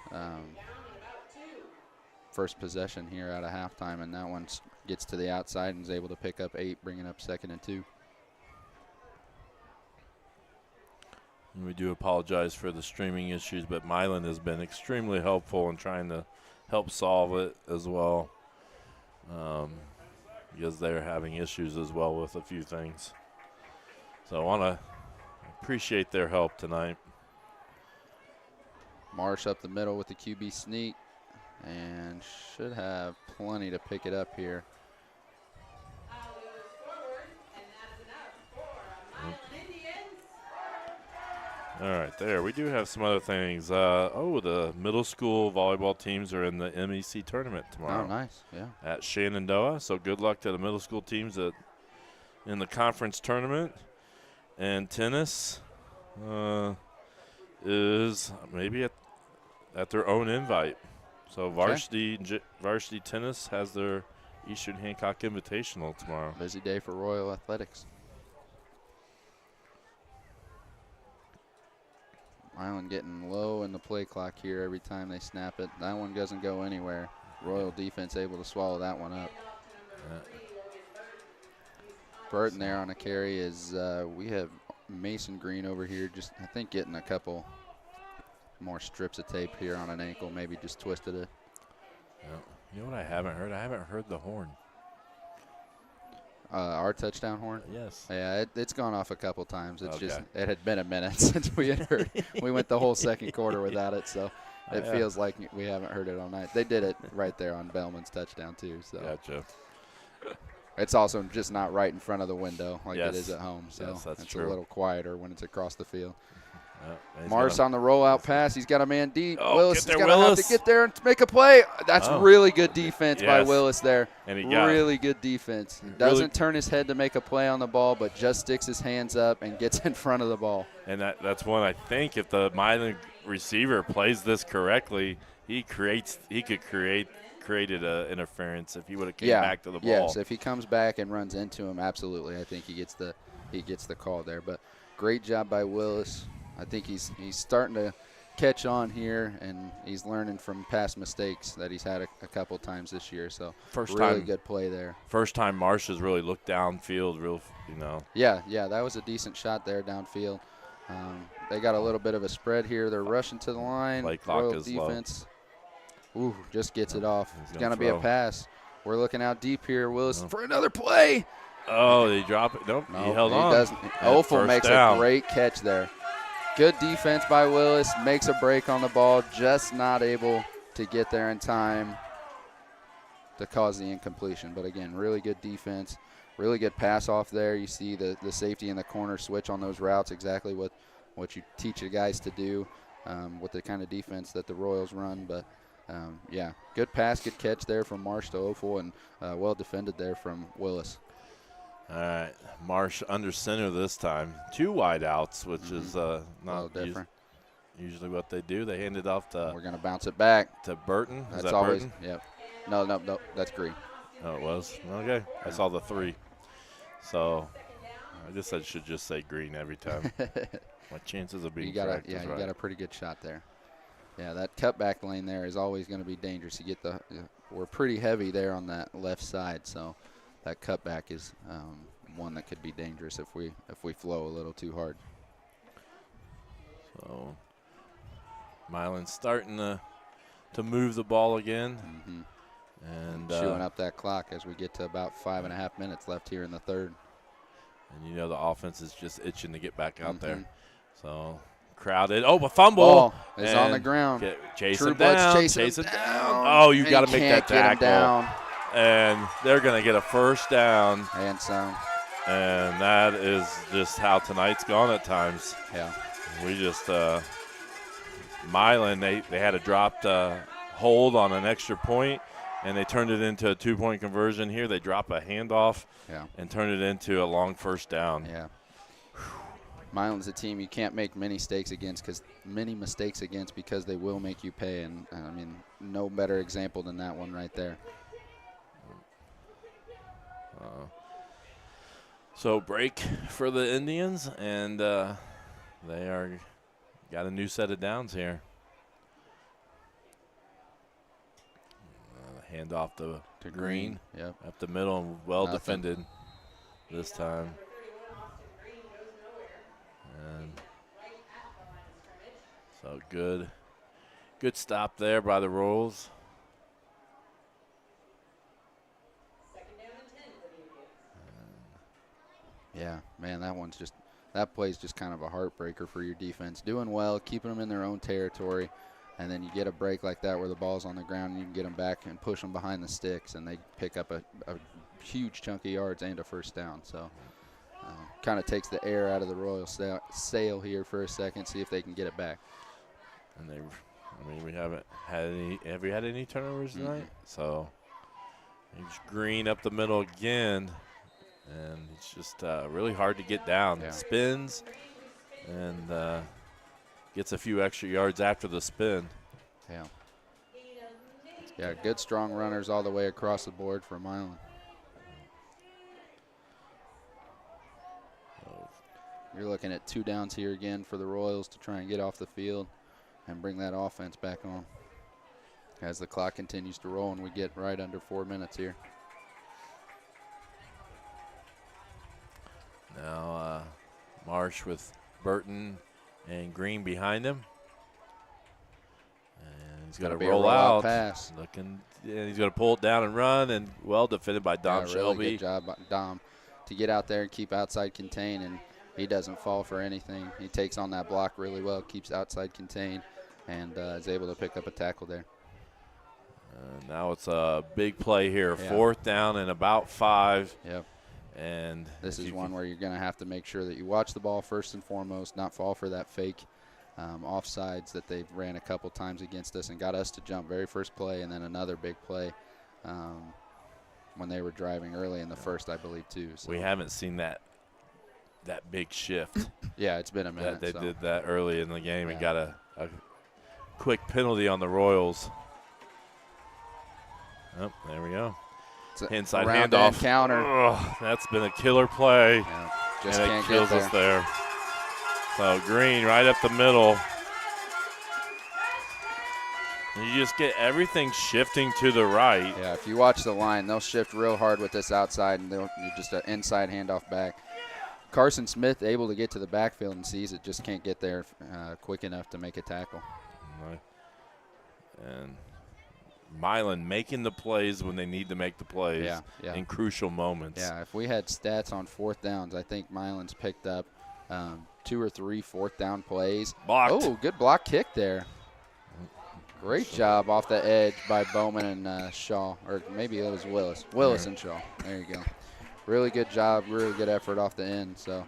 possession here out of halftime, and that one gets to the outside and is able to pick up 8, bringing up 2nd and 2. And we do apologize for the streaming issues, but Milan has been extremely helpful in trying to help solve it as well, because they're having issues as well with a few things. So I want to appreciate their help tonight. Marsh up the middle with the QB sneak, and should have plenty to pick it up here. All right, there. We do have some other things. The middle school volleyball teams are in the MEC tournament tomorrow. Oh, nice. Yeah. At Shenandoah. So good luck to the middle school teams in the conference tournament. And tennis is maybe at their own invite. So varsity tennis has their Eastern Hancock Invitational tomorrow. Busy day for Royal Athletics. Milan getting low in the play clock here every time they snap it. That one doesn't go anywhere. Royal defense able to swallow that one up. Burton there on a carry is we have Mason Green over here just, I think, getting a couple more strips of tape here on an ankle, maybe just twisted it. Yeah. You know what I haven't heard? I haven't heard the horn. Our touchdown horn? Yes. Yeah, it's gone off a couple times. It's Okay. just, it had been a minute since we had heard. We went the whole second quarter without it, so it feels like we haven't heard it all night. They did it right there on Bellman's touchdown too. So Gotcha. it's also just not right in front of the window like Yes. it is at home. So Yes, that's it's true. a little quieter when it's across the field. He's Morris on the rollout pass. He's got a man deep. Oh, Willis get is there, going to have Willis. to get there and make a play. That's really good defense by Yes. Willis there. And he got it. Really good defense. Doesn't turn his head to make a play on the ball, but just sticks his hands up and gets in front of the ball. And that's one, I think, if the Milan receiver plays this correctly, he could created an interference if he would have came back to the ball. Yes, if he comes back and runs into him, absolutely. I think he gets the call there. But great job by Willis. I think he's starting to catch on here, and he's learning from past mistakes that he's had a couple times this year. So really good play there. First time Marsh has really looked downfield, Yeah, that was a decent shot there downfield. They got a little bit of a spread here. They're rushing to the line. Play clock Royal is defense. Ooh, just gets it off. He's It's gonna going to be a throw. pass. We're looking out deep here. Willis for another play. Oh, they drop it. Nope, No, he held on. doesn't. And Ophel first makes down. a great catch there. Good defense by Willis. Makes a break on the ball. Just not able to get there in time to cause the incompletion. But, again, really good defense. Really good pass off there. You see the safety in the corner switch on those routes, exactly what you teach the guys to do with the kind of defense that the Royals run. But, yeah, good pass, good catch there from Marsh to Ophel, and well defended there from Willis. All right, Marsh under center this time. 2 wide outs, which is not different. Usually what they do. They hand it off to. We're going to bounce it back to Burton. That's Is that always, Burton? yep. No, that's Green. Oh, it was? Okay. I saw the 3. So I guess I should just say Green every time. My chances of being correct is right. You got a pretty good shot there. Yeah, that cutback lane there is always going to be dangerous. You get we're pretty heavy there on that left side, so that cutback is one that could be dangerous if we flow a little too hard. So Milan's starting to move the ball again. Mm-hmm. And chewing up that clock as we get to about 5.5 minutes left here in the third. And the offense is just itching to get back out there. Mm-hmm. So crowded. Oh, a fumble. Ball is on the ground. Chase True him down. chase him down. Oh, you got to And make that can't get him tackle. down. And they're going to get a first down. And some. And that is just how tonight's gone at times. Yeah. We just Milan, they had a dropped hold on an extra point, and they turned it into a 2-point conversion here. They drop a handoff and turn it into a long first down. Yeah. Milan's a team you can't make many mistakes against because they will make you pay. And, I mean, no better example than that one right there. So break for the Indians, and they are got a new set of downs here. Hand off to Green. Yep. Up the middle and well Nothing. defended this time. And so good stop there by the Royals. Yeah, man, that play's just kind of a heartbreaker for your defense. Doing well, keeping them in their own territory, and then you get a break like that where the ball's on the ground and you can get them back and push them behind the sticks, and they pick up a huge chunk of yards and a first down. So kind of takes the air out of the Royals' sail here for a second, see if they can get it back. And we haven't had any. Have we had any turnovers tonight? So it's Green up the middle again, and it's just really hard to get down. Yeah. Spins and gets a few extra yards after the spin. Yeah. Yeah, good strong runners all the way across the board for Milan. You're looking at 2 downs here again for the Royals to try and get off the field and bring that offense back on as the clock continues to roll and we get right under 4 minutes here. Now Marsh with Burton and Green behind him. And he's going to roll out. Pass. And he's going to pull it down and run, and well defended by Dom Shelby. Really good job by Dom to get out there and keep outside contain, and he doesn't fall for anything. He takes on that block really well, keeps outside contain, and is able to pick up a tackle there. Now it's a big play here, 4th down and about 5. Yep. And this is one where you're going to have to make sure that you watch the ball first and foremost, not fall for that fake offsides that they've ran a couple times against us and got us to jump very first play, and then another big play when they were driving early in the first, I believe, too. So. We haven't seen that big shift. Yeah, it's been a minute. They did that early in the game and got a quick penalty on the Royals. Oh, there we go. Inside handoff. Counter. Oh, that's been a killer play. Yeah, just and can't it kills get there. us there. So Green right up the middle. You just get everything shifting to the right. Yeah, if you watch the line, they'll shift real hard with this outside, and they'll just an inside handoff back. Carson Smith able to get to the backfield and sees it, just can't get there quick enough to make a tackle. Right. And Milan making the plays when they need to make the plays in crucial moments. Yeah, if we had stats on 4th downs, I think Milan's picked up 2 or 3 4th down plays. Blocked. Oh, good block kick there. Great job off the edge by Bowman and Shaw, or maybe it was Willis. Willis and Shaw. There you go. Really good job, really good effort off the end. So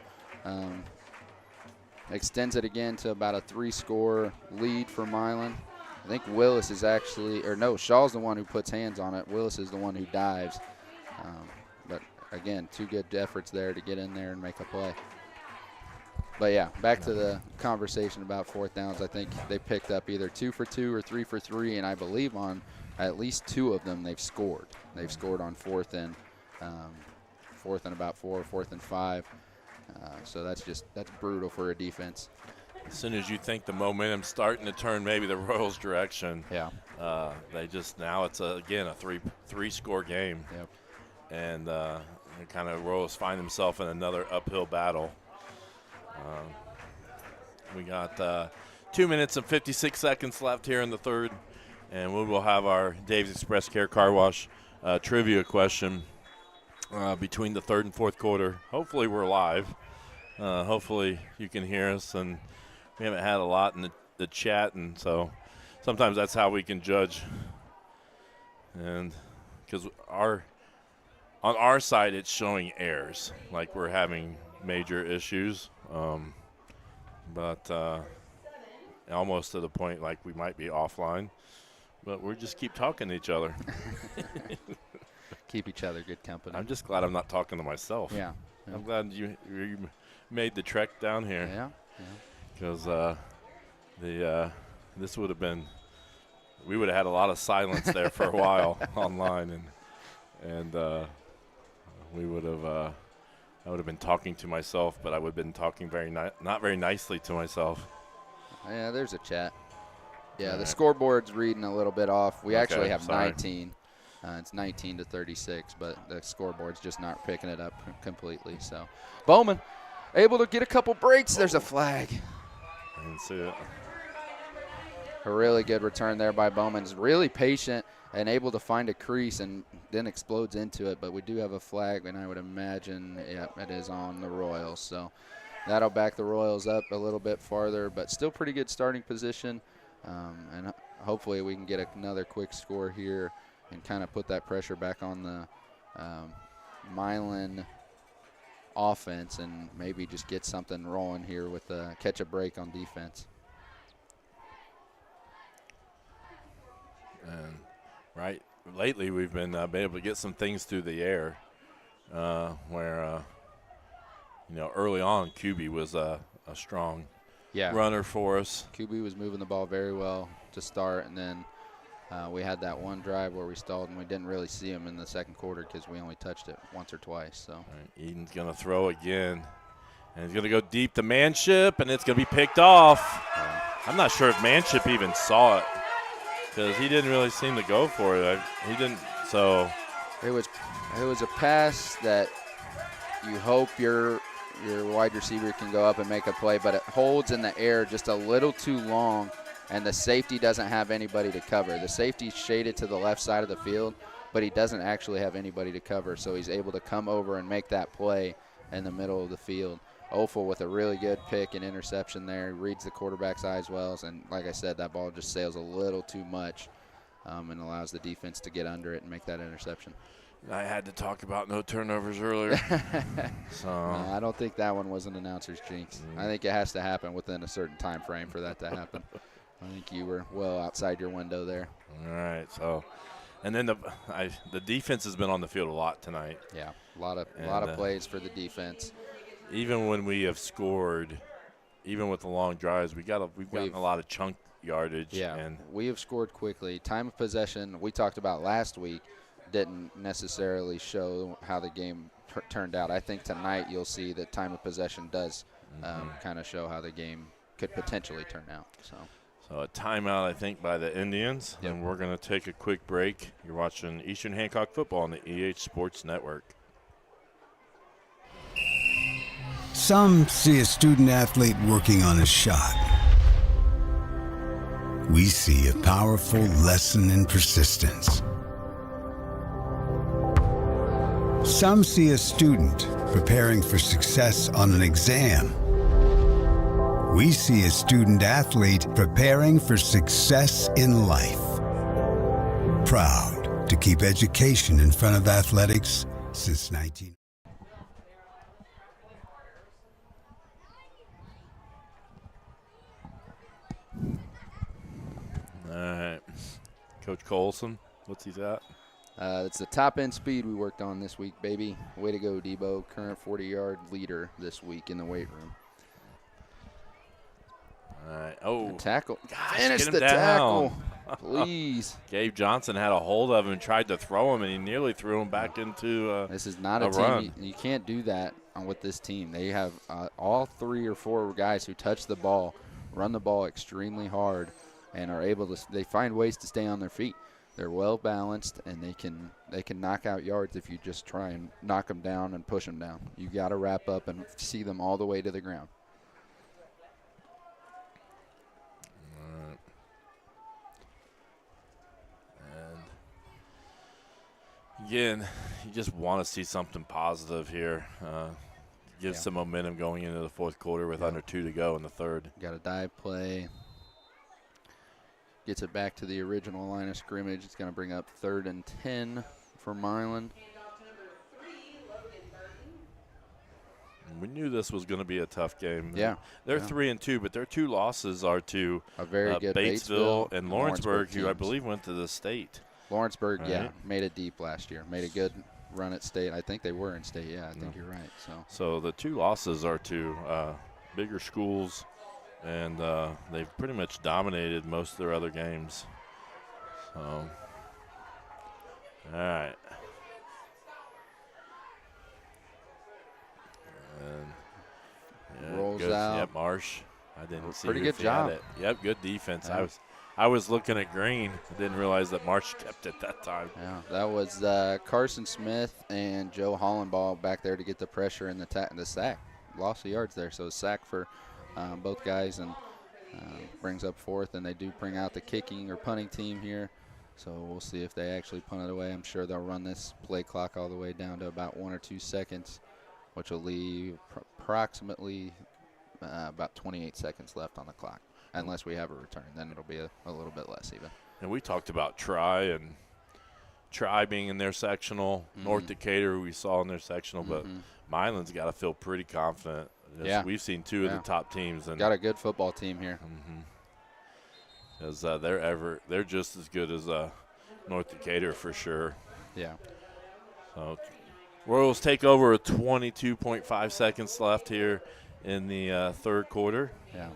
extends it again to about a 3-score lead for Milan. I think Willis is actually, or no, Shaw's the one who puts hands on it. Willis is the one who dives. But again, 2 good efforts there to get in there and make a play. But yeah, back to the conversation about 4th downs. I think they picked up either 2 for 2 or 3 for 3, and I believe on at least 2 of them they've scored. They've scored on 4th and about 4, 4th and 5. So that's brutal for a defense. As soon as you think the momentum's starting to turn maybe the Royals' direction, they just now it's again a 3-score game. Yep. And kind of Royals find themselves in another uphill battle. We got 2 minutes and 56 seconds left here in the 3rd, and we will have our Dave's Express Care Car Wash trivia question between the 3rd and 4th quarter. Hopefully we're live. Hopefully you can hear us, and we haven't had a lot in the chat, and so sometimes that's how we can judge. And because on our side it's showing errors, like we're having major issues. But almost to the point like we might be offline, but we just keep talking to each other. Keep each other good company. I'm just glad I'm not talking to myself. Yeah. I'm glad you made the trek down here. Yeah. Because this would have been, we would have had a lot of silence there for a while online, and we would have. I would have been talking to myself, but I would have been talking not very nicely to myself. Yeah, there's a chat. Yeah, the scoreboard's reading a little bit off. We actually have 19. It's 19 to 36, but the scoreboard's just not picking it up completely. So Bowman able to get a couple breaks. There's a flag. I didn't see it. A really good return there by Bowman's really patient and able to find a crease and then explodes into it. But we do have a flag, and I would imagine, it is on the Royals. So that'll back the Royals up a little bit farther, but still pretty good starting position. And hopefully we can get another quick score here and kind of put that pressure back on the Milan offense and maybe just get something rolling here with catch a break on defense. And lately we've been able to get some things through the air where early on QB was a strong runner for us. QB was moving the ball very well to start, and then we had that one drive where we stalled, and we didn't really see him in the second quarter because we only touched it once or twice. So Eden's going to throw again, and he's going to go deep to Manship, and it's going to be picked off. I'm not sure if Manship even saw it because he didn't really seem to go for it. He didn't. So it was a pass that you hope your wide receiver can go up and make a play, but it holds in the air just a little too long, and the safety doesn't have anybody to cover. The safety's shaded to the left side of the field, but he doesn't actually have anybody to cover, so he's able to come over and make that play in the middle of the field. Offal with a really good pick and interception there. He reads the quarterback's eyes well, and like I said, that ball just sails a little too much and allows the defense to get under it and make that interception. I had to talk about no turnovers earlier. No, I don't think that one was an announcer's jinx. I think it has to happen within a certain time frame for that to happen. I think you were well outside your window there. All right, so, and then the defense has been on the field a lot tonight. Yeah, a lot of plays for the defense. Even when we have scored, even with the long drives, we've gotten a lot of chunk yardage. Yeah, and we have scored quickly. Time of possession we talked about last week didn't necessarily show how the game turned out. I think tonight you'll see that time of possession does kind of show how the game could potentially turn out. So a timeout, I think, by the Indians, and we're going to take a quick break. You're watching Eastern Hancock football on the EH Sports Network. Some see a student athlete working on a shot. We see a powerful lesson in persistence. Some see a student preparing for success on an exam. We see a student athlete preparing for success in life. Proud to keep education in front of athletics since 19. All right. Coach Colson, what's he at? It's the top end speed we worked on this week, baby. Way to go, Debo. Current 40-yard leader this week in the weight room. All right. Oh. The tackle. Gosh, finish get him the down. tackle. Please. Gabe Johnson had a hold of him and tried to throw him, and he nearly threw him back into this is not a team. run. You can't do that with this team. They have all 3 or 4 guys who touch the ball, run the ball extremely hard, and are able to. They find ways to stay on their feet. They're well balanced, and they can knock out yards if you just try and knock them down and push them down. You got to wrap up and see them all the way to the ground. All right. And again, you just want to see something positive here. Give some momentum going into the fourth quarter with under 2 to go in the third. Got a dive play. Gets it back to the original line of scrimmage. It's going to bring up 3rd and 10 for Milan. We knew this was going to be a tough game. Yeah. They're 3-2, but their 2 losses are to a very good Batesville and Lawrenceburg, who I teams. believe went to the state. Lawrenceburg, right? Made it deep last year. Made a good run at state. I think they were in state. Yeah, I think you're right. So the 2 losses are to bigger schools. And they've pretty much dominated most of their other games. So, all right. And rolls out. Yep, Marsh. I didn't see. Pretty if good he job. had it. Yep, good defense. Yeah. I was looking at green. I didn't realize that Marsh kept it that time. Yeah, that was Carson Smith and Joe Hollenball back there to get the pressure and the sack. Loss of yards there, so a sack for both guys, and brings up 4th, and they do bring out the kicking or punting team here. So we'll see if they actually punt it away. I'm sure they'll run this play clock all the way down to about 1 or 2 seconds, which will leave approximately about 28 seconds left on the clock, unless we have a return. Then it'll be a little bit less even. And we talked about Tri being in their sectional, North Decatur, who we saw in their sectional, but Milan's got to feel pretty confident. Yeah. We've seen two of the top teams. And got a good football team here. Because they're just as good as North Decatur for sure. Yeah. So Royals take over with 22.5 seconds left here in the third quarter. Yeah.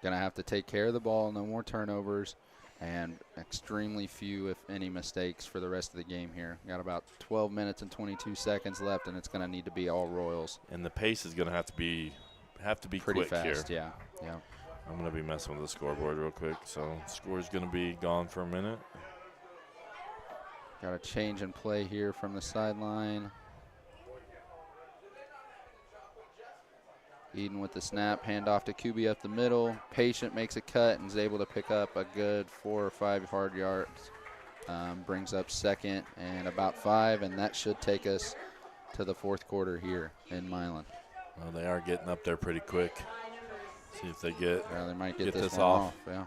Going to have to take care of the ball, no more turnovers, and extremely few, if any, mistakes for the rest of the game here. Got about 12 minutes and 22 seconds left, and it's going to need to be all Royals. And the pace is going to have to be pretty quick fast here. Yeah. I'm going to be messing with the scoreboard real quick. So score's going to be gone for a minute. Got a change in play here from the sideline. Eden with the snap, handoff to Kubi up the middle. Patient makes a cut and is able to pick up a good 4 or 5 hard yards. Brings up second and about 5, and that should take us to the fourth quarter here in Milan. Well, they are getting up there pretty quick. See if they get they might get this one off. Yeah.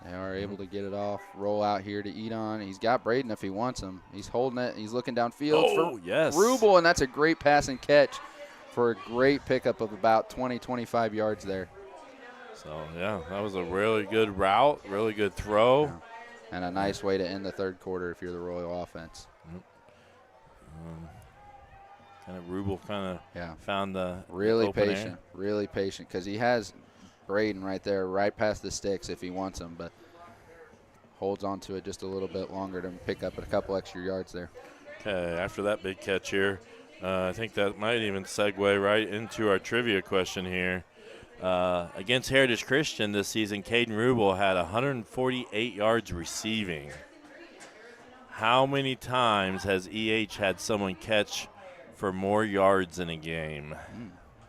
They are able to get it off. Roll out here to Edon. He's got Braden if he wants him. He's holding it. He's looking downfield for yes. Rubel, and that's a great pass and catch for a great pickup of about 20, 25 yards there. So, yeah, that was a really good route, really good throw. Yeah. And a nice way to end the third quarter if you're the Royal offense. Rubel found the really open patient, air. really patient, because he has Braden right there, right past the sticks if he wants him, but holds on to it just a little bit longer to pick up a couple extra yards there. Okay, after that big catch here, I think that might even segue right into our trivia question here. Against Heritage Christian this season, Caden Rubel had 148 yards receiving. How many times has EH had someone catch for more yards in a game?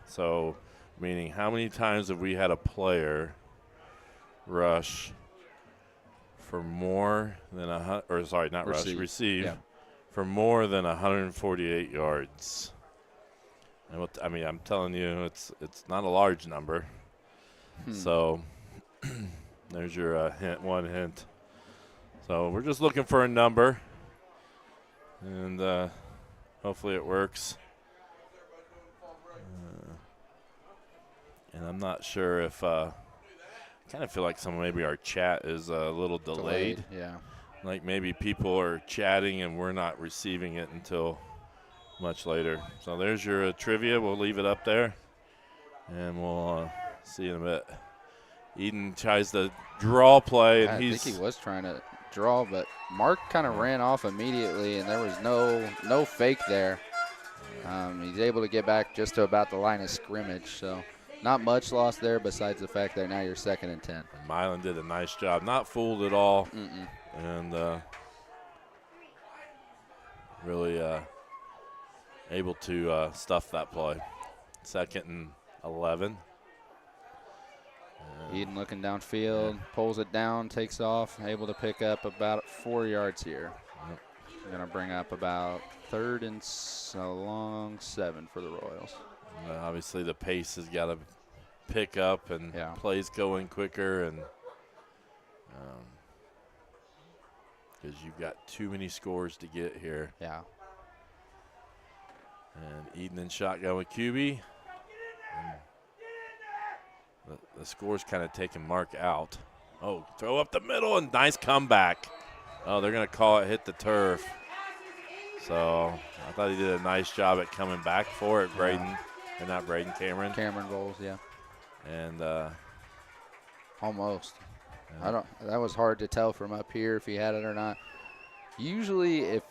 So, meaning how many times have we had a player rush for more than receive for more than 148 yards? And I'm telling you, it's not a large number. So there's your one hint. So we're just looking for a number, and hopefully it works. And I'm not sure if I kind of feel like maybe our chat is a little delayed. Yeah. Like maybe people are chatting and we're not receiving it until much later. So there's your trivia. We'll leave it up there, and we'll see you in a bit. Eden tries to draw play, and I think he was trying to draw, but Mark kind of ran off immediately, and there was no fake there. He's able to get back just to about the line of scrimmage, so not much loss there besides the fact that now you're 2nd and 10. Milan did a nice job, not fooled at all, and really able to stuff that play. 2nd and 11. Eden looking downfield, pulls it down, takes off, able to pick up about 4 yards here. Going to bring up about 3rd and a long 7 for the Royals. Obviously the pace has got to pick up, and plays going quicker, and because you've got too many scores to get here. Yeah. And Eden in shotgun with QB. The score's kind of taking Mark out. Oh, throw up the middle, and nice comeback. Oh, they're going to call it hit the turf. So I thought he did a nice job at coming back for it, Braden. Or not Braden, Cameron. Cameron Bowles, yeah. And almost. That was hard to tell from up here if he had it or not. Usually if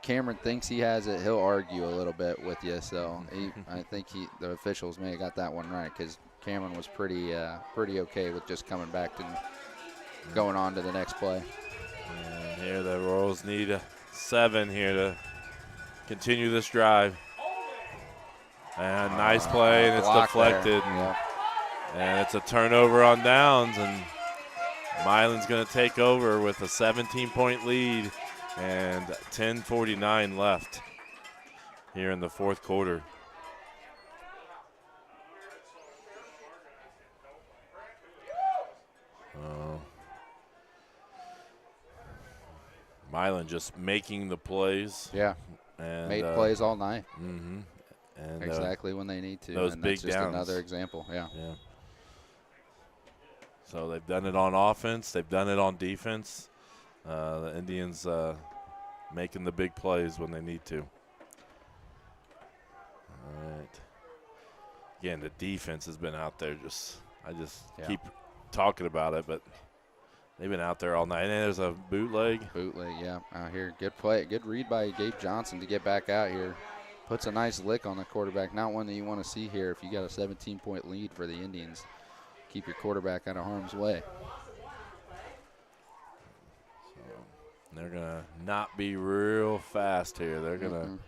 Cameron thinks he has it, he'll argue a little bit with you. So I think the officials may have got that one right, because Cameron was pretty okay with just coming back and going on to the next play. And here the Royals need a 7 here to continue this drive. And nice play, and it's deflected. And it's a turnover on downs, and Milan's going to take over with a 17-point lead and 10:49 left here in the fourth quarter. Milan just making the plays. Yeah. And made plays all night. Mm-hmm. And exactly when they need to. Those and big that's just downs. another example. Yeah. Yeah. So they've done it on offense. They've done it on defense. The Indians making the big plays when they need to. All right. Again, the defense has been out there. I just keep talking about it, but they've been out there all night. And there's a bootleg. Bootleg, yeah. Out here, good play, good read by Gabe Johnson to get back out here. Puts a nice lick on the quarterback. Not one that you want to see here if you got a 17-point lead for the Indians. Keep your quarterback out of harm's way. So they're going to not be real fast here. They're going to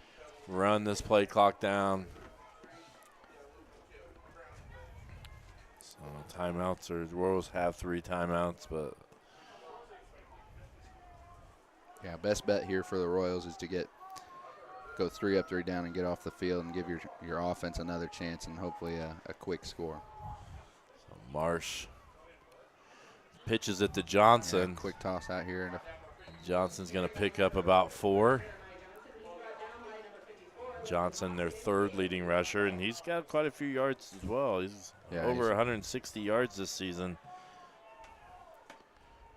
run this play clock down. So timeouts, the Royals have 3 timeouts, but. Yeah, best bet here for the Royals is to go 3 up, 3 down and get off the field and give your offense another chance and hopefully a quick score. So Marsh pitches it to Johnson. Yeah, quick toss out here. Johnson's going to pick up about 4. Johnson, their 3rd leading rusher, and he's got quite a few yards as well. He's over 160 yards this season.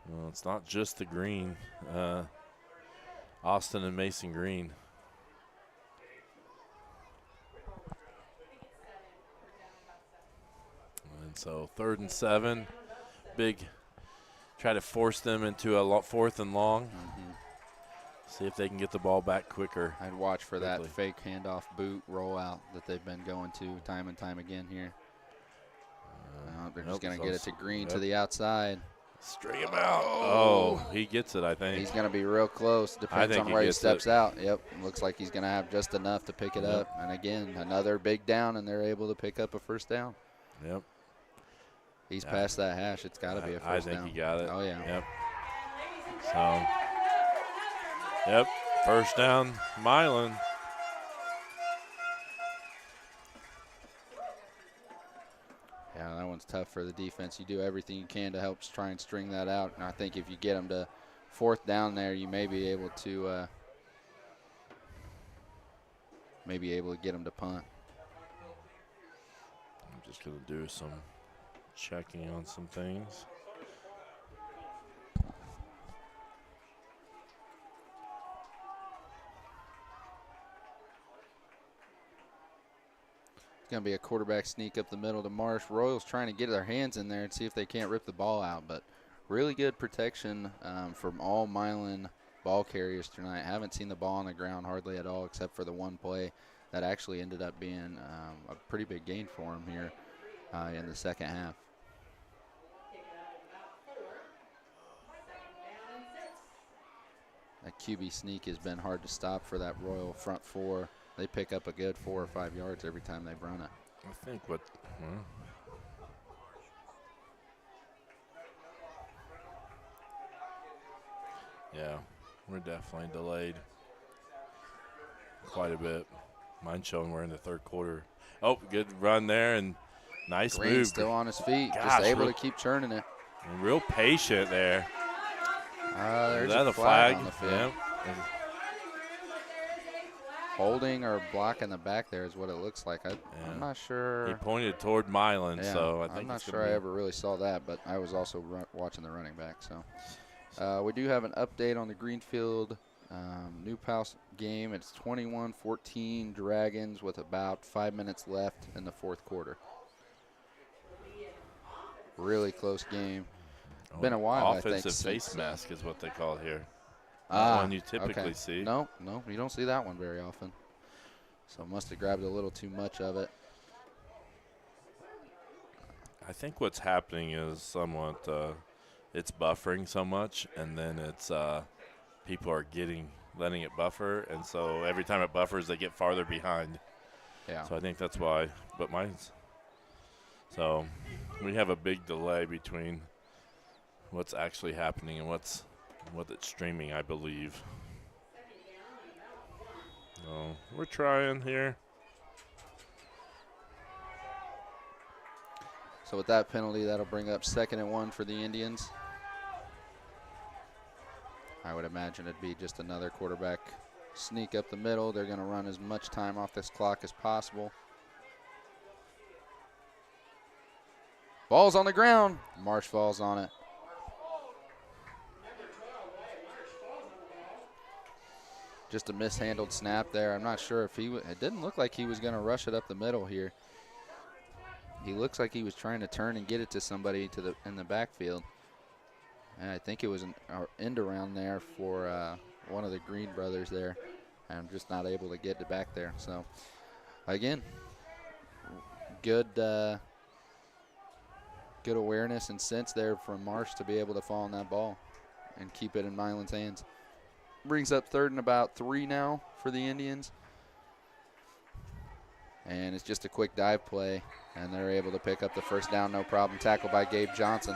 Well, it's not just the green. Austin and Mason Green. And so 3rd and 7. Big, try to force them into a 4th and long. See if they can get the ball back quicker. I'd watch for that fake handoff boot rollout that they've been going to time and time again here. They're just going to get it to Green to the outside. String him out. Oh, he gets it, I think. He's going to be real close. Depends on where he steps out. Yep, looks like he's going to have just enough to pick it up. And again, another big down, and they're able to pick up a first down. Yep. He's past that hash. It's got to be a first down. I think he got it. Oh, yeah. Yep. So, yep, first down, Milan. Yeah, that one's tough for the defense. You do everything you can to help try and string that out. And I think if you get them to 4th down there, you may be able to get them to punt. I'm just going to do some checking on some things. It's going to be a quarterback sneak up the middle to Marsh. Royals trying to get their hands in there and see if they can't rip the ball out. But really good protection from all Milan ball carriers tonight. Haven't seen the ball on the ground hardly at all except for the one play that actually ended up being a pretty big gain for him here in the second half. That QB sneak has been hard to stop for that Royal front 4. They pick up a good 4 or 5 yards every time they've run it. I think what, yeah, we're definitely delayed quite a bit. Mine's showing we're in the 3rd quarter. Oh, good run there and nice Green move. Still on his feet, Gosh, just able to keep churning it. Real patient there. There's Is that a a flag? on the field. Yeah. Holding or blocking the back there is what it looks like. I'm not sure. He pointed toward Milan, so I think I'm not sure I ever really saw that, but I was also watching the running back. So we do have an update on the Greenfield New Paltz game. It's 21-14 Dragons with about 5 minutes left in the 4th quarter. Really close game. Been a while, I think. Offensive face mask is what they call it here. One you typically see. No, you don't see that one very often. So must have grabbed a little too much of it. I think what's happening is somewhat it's buffering so much, and then it's people are letting it buffer, and so every time it buffers, they get farther behind. Yeah. So I think that's why. But so we have a big delay between what's actually happening and what it's streaming, I believe. So we're trying here. So with that penalty, that'll bring up 2nd and 1 for the Indians. I would imagine it'd be just another quarterback sneak up the middle. They're going to run as much time off this clock as possible. Ball's on the ground. Marsh falls on it. Just a mishandled snap there. I'm not sure if it didn't look like he was going to rush it up the middle here. He looks like he was trying to turn and get it to somebody in the backfield. And I think it was an end around there for one of the Green brothers there. I'm just not able to get it back there. So, again, good awareness and sense there from Marsh to be able to fall on that ball and keep it in Milan's hands. Brings up 3rd and about 3 now for the Indians. And it's just a quick dive play, and they're able to pick up the first down, no problem. Tackled by Gabe Johnson.